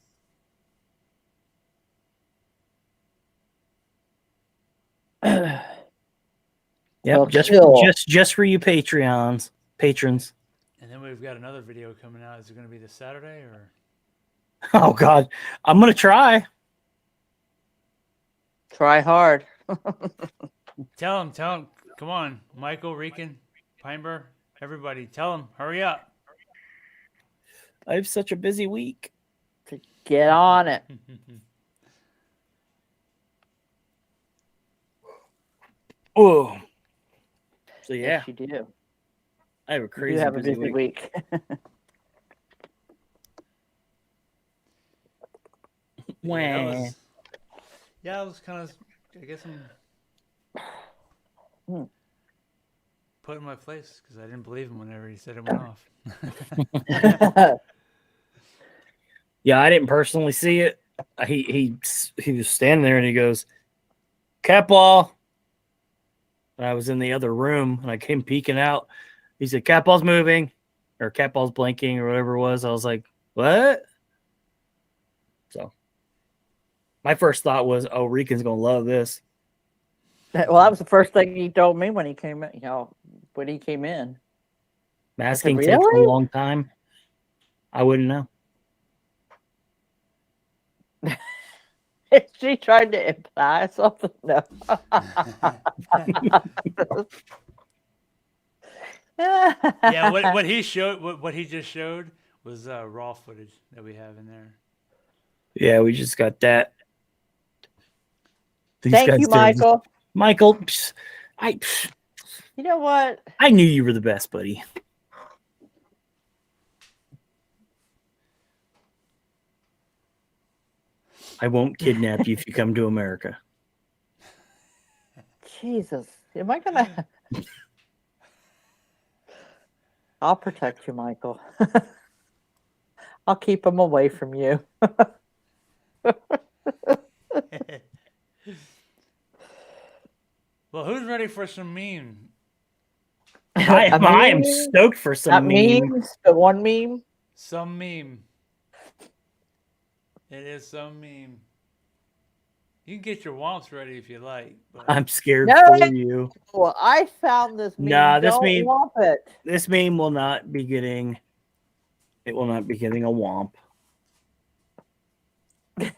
Yep, Well, just for you patrons. And then we've got another video coming out. Is it going to be this Saturday or? Oh God, I'm gonna try. Try hard. Tell him. Come on, Michael, Rican, Pineber, everybody. Tell him. Hurry up. I have such a busy week. To get on it. Oh. So yeah, Yes, you do. I have a crazy You have a busy busy week. Yeah, I was kind of. I guess I'm put in my place because I didn't believe him whenever he said it went off. Yeah, I didn't personally see it. He was standing there and he goes, "Catball." And I was in the other room and I came peeking out. He said, "Catball's moving," or "Catball's blinking," or whatever it was. I was like, "What?" So my first thought was, "Oh, Rican's gonna love this." Well, that was the first thing he told me when he came in. When he came in. Masking I said, takes a "Really?" long time. I wouldn't know. She tried to imply something. No. Yeah, what he showed, what he just showed was raw footage that we have in there. Yeah, we just got that. These Thank guys you, did- Michael. Michael, You know what? I knew you were the best, buddy. I won't kidnap you if you come to America. Jesus. Am I going to... I'll protect you, Michael. I'll keep him away from you. Well, who's ready for some meme? I am stoked for some Not meme. memes, but one meme. Some meme. It is some meme. You can get your womps ready if you like. But... I'm scared No, for you. Well, I found this meme. Nah, this Don't meme. womp it. This meme will not be getting. It will not be getting a womp. You've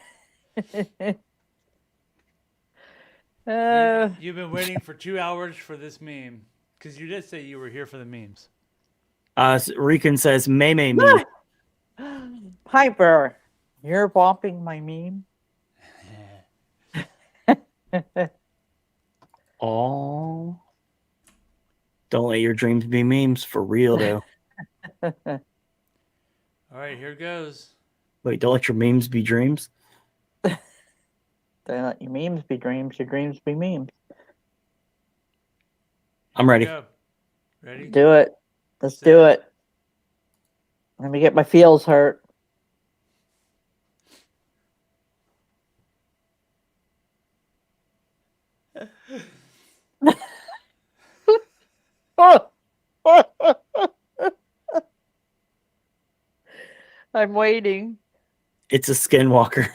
been waiting for 2 hours for this meme because you did say you were here for the memes. Rican says, "May me." Piper, you're womping my meme. Oh, don't let your dreams be memes for real, though. All right, here goes. Wait, don't let your memes be dreams. Don't let your memes be dreams. Your dreams be memes. I'm ready. Go. Ready? Do it. Let's do it. Let me get my feels hurt. I'm waiting. It's a skinwalker.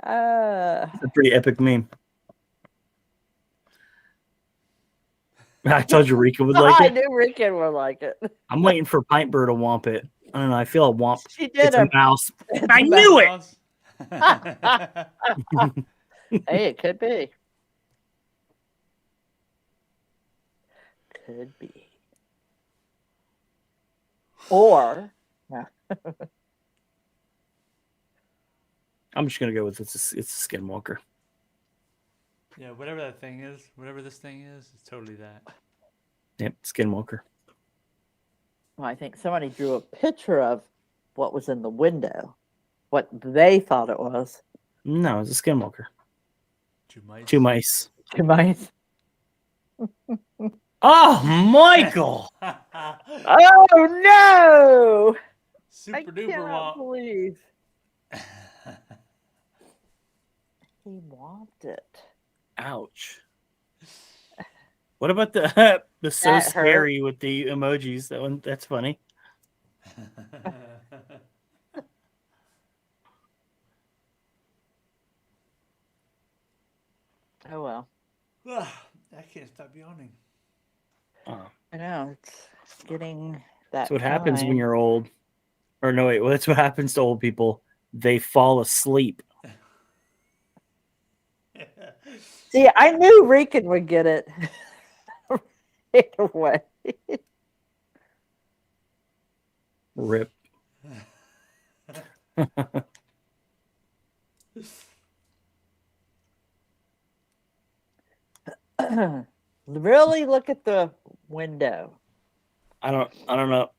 It's a pretty epic meme. I told you Rika would like I it. knew Rican would like it. I'm waiting for Pint Bird to womp it. I don't know. I feel a womp. She did It's a a- mouse. It's I a knew it. mouse. Hey, it could be. Could be. Or no. I'm just gonna go with it's a skinwalker. Yeah, whatever that thing is, whatever this thing is, it's totally that. Yep, skinwalker. Well, I think somebody drew a picture of what was in the window, what they thought it was. No, it's a skinwalker. 2 mice. 2 mice. 2 mice. Oh, Michael! Oh no! Super I duper cannot womp. believe he whomped it. Ouch. What about the so That scary with the emojis? That one, that's funny. Oh well. I can't stop yawning. Oh. I know it's getting that. That's what happens when time. you're old. Or no, wait. Well, that's what happens to old people. They fall asleep. See, I knew Rican would get it right away. Rip. Really look at the window. I don't know.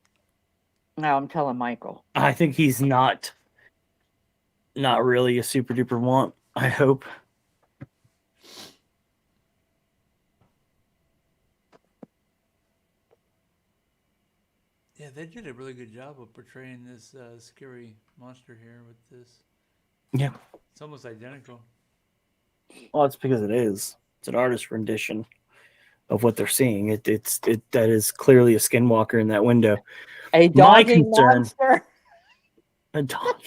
No, I'm telling Michael. I think he's not really a super duper want. I hope. Yeah, they did a really good job of portraying this scary monster here with this. Yeah. It's almost identical. Well, it's because it is. It's an artist rendition of what they're seeing. That is clearly a skinwalker in that window. A My dogging concern. monster. A dog.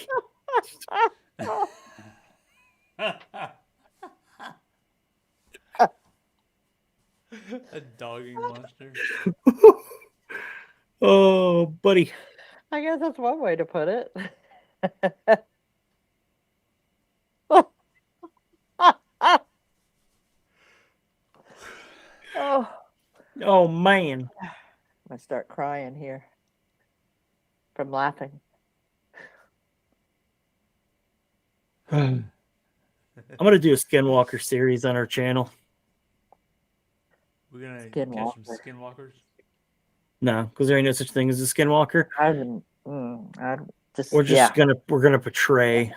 A dogging monster. Oh, buddy. I guess that's one way to put it. Oh, Oh man. I'm gonna start crying here from laughing. I'm gonna do a skinwalker series on our channel. We're gonna catch some Skinwalker. skinwalkers. No, because there ain't no such thing as a skinwalker. I just We're just yeah. we're gonna portray.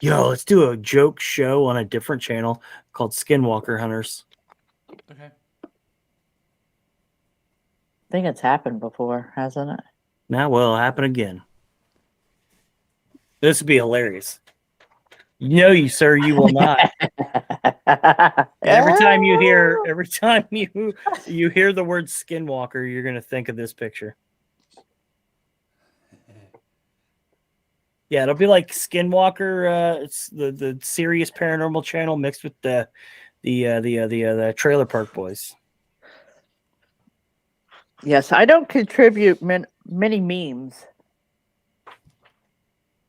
Yo, let's do a joke show on a different channel called Skinwalker Hunters. Okay. I think it's happened before, hasn't it? Now, will it happen again? This would be hilarious. No, you sir, you will not. Every time you hear the word Skinwalker, you're gonna think of this picture. Yeah, it'll be like Skinwalker. It's the serious paranormal channel mixed with the Trailer Park Boys. Yes, I don't contribute many memes,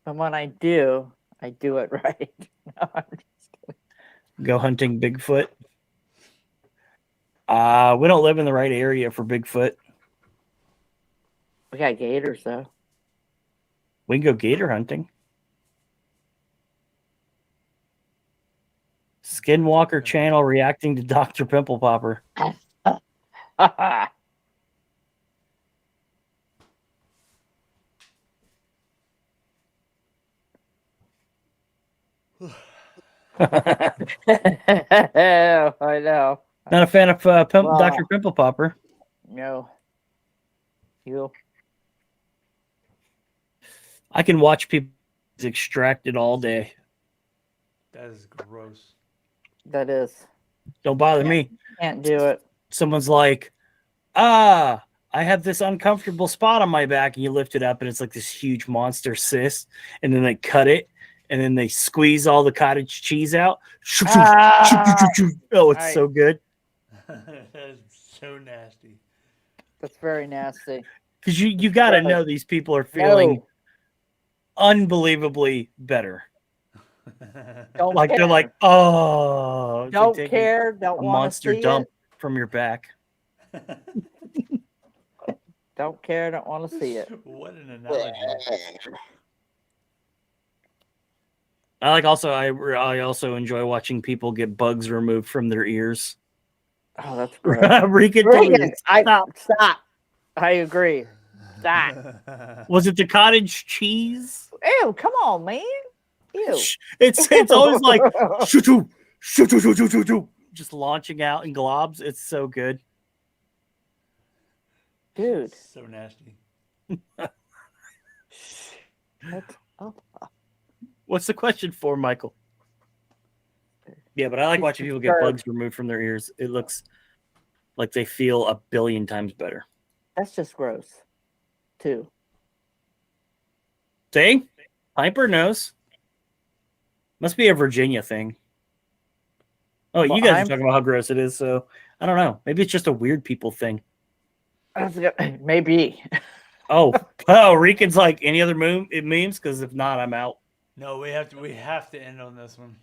but when I do it right. No, I'm just kidding. Go hunting Bigfoot. We don't live in the right area for Bigfoot. We got gators though. We can go gator hunting. Skinwalker channel reacting to Dr. Pimple Popper. I know. Not a fan of Well, Dr. Pimple Popper. No. You. I can watch people extracted all day. That is gross. That is. Don't bother me. Can't do it. Someone's like, I have this uncomfortable spot on my back, and you lift it up, and it's like this huge monster cyst, and then they cut it, and then they squeeze all the cottage cheese out. Oh, it's so good. That's so nasty. That's very nasty. Because you got to know these people are feeling unbelievably better. Don't Like care. they're like, oh, it's like Don't taking care. Don't a want monster to see dump it. from your back. Don't care. Don't want to see it. What an analogy. I also enjoy watching people get bugs removed from their ears. Oh, that's gross. Regan told me Regan, stop. I agree. Stop. Was it the cottage cheese? Ew, come on, man. Ew. It's always like shoo, just launching out in globs. It's so good. Dude. So nasty. What's the question for, Michael? Yeah, but I like watching people get bugs removed from their ears. It looks like they feel a billion times better. That's just gross, too. See? Piper knows. Must be a Virginia thing. Oh, Well, you guys are talking about how gross it is, so I don't know. Maybe it's just a weird people thing. Maybe. Oh, Rican's like any other memes? Because if not, I'm out. No, we have to end on this one.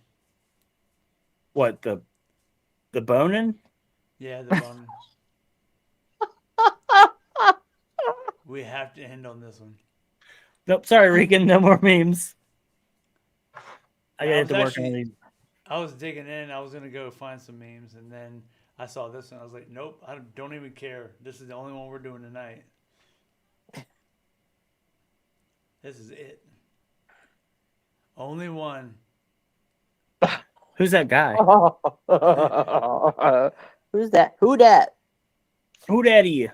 What, the boning? Yeah, the boning. We have to end on this one. Nope, sorry, Regan. No more memes. I gotta have to work on these. I was digging in. I was gonna go find some memes, and then I saw this one. I was like, nope, I don't even care. This is the only one we're doing tonight. This is it. Only one. Who's that guy? Who's that? Who dat? Who that you?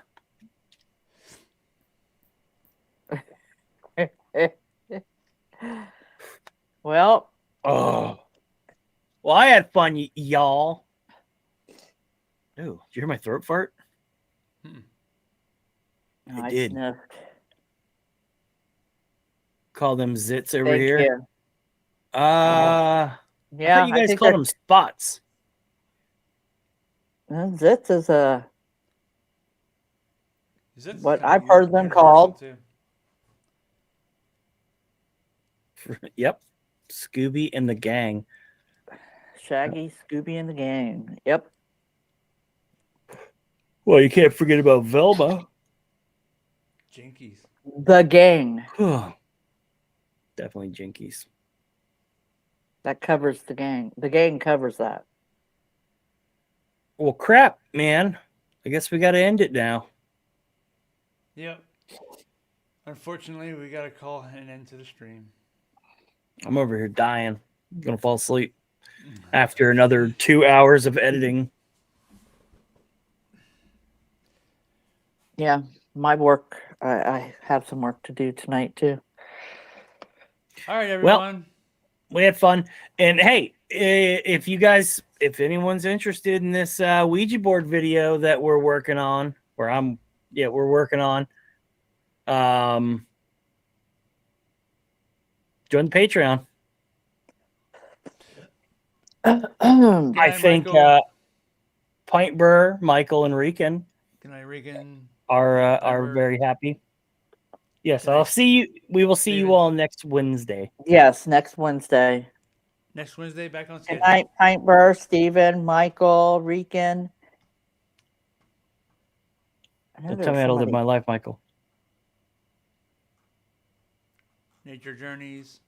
Well. Oh. Well, I had fun, y'all. Ooh, did you hear my throat fart? I did. Sniffed. Call them zits over Thank here. you. I Yeah, thought you guys called them spots. Zits is Zits what is I've kinda heard them universal, called. too. Yep. Scooby and the gang. Shaggy, Scooby, and the gang. Yep. Well, you can't forget about Velma. Jinkies. The gang. Definitely Jinkies. That covers the gang. The gang covers that. Well, crap, man. I guess we got to end it now. Yep. Unfortunately, we got to call an end to the stream. I'm over here dying. I'm going to fall asleep after another 2 hours of editing. Yeah, my work. I have some work to do tonight too. All right, everyone. Well, we had fun. And hey, if anyone's interested in this Ouija board video that we're working on, we're working on, join the Patreon. I think Pint Burr, Michael, and Rican Good night, Regan. are very happy. Yes, I'll see you. We will see you all next Wednesday. Yes, next Wednesday. Next Wednesday, back on Good schedule. night, Pint Burr, Stephen, Michael, Rican. Don't tell me how to live my life, Michael. Nature Journeys.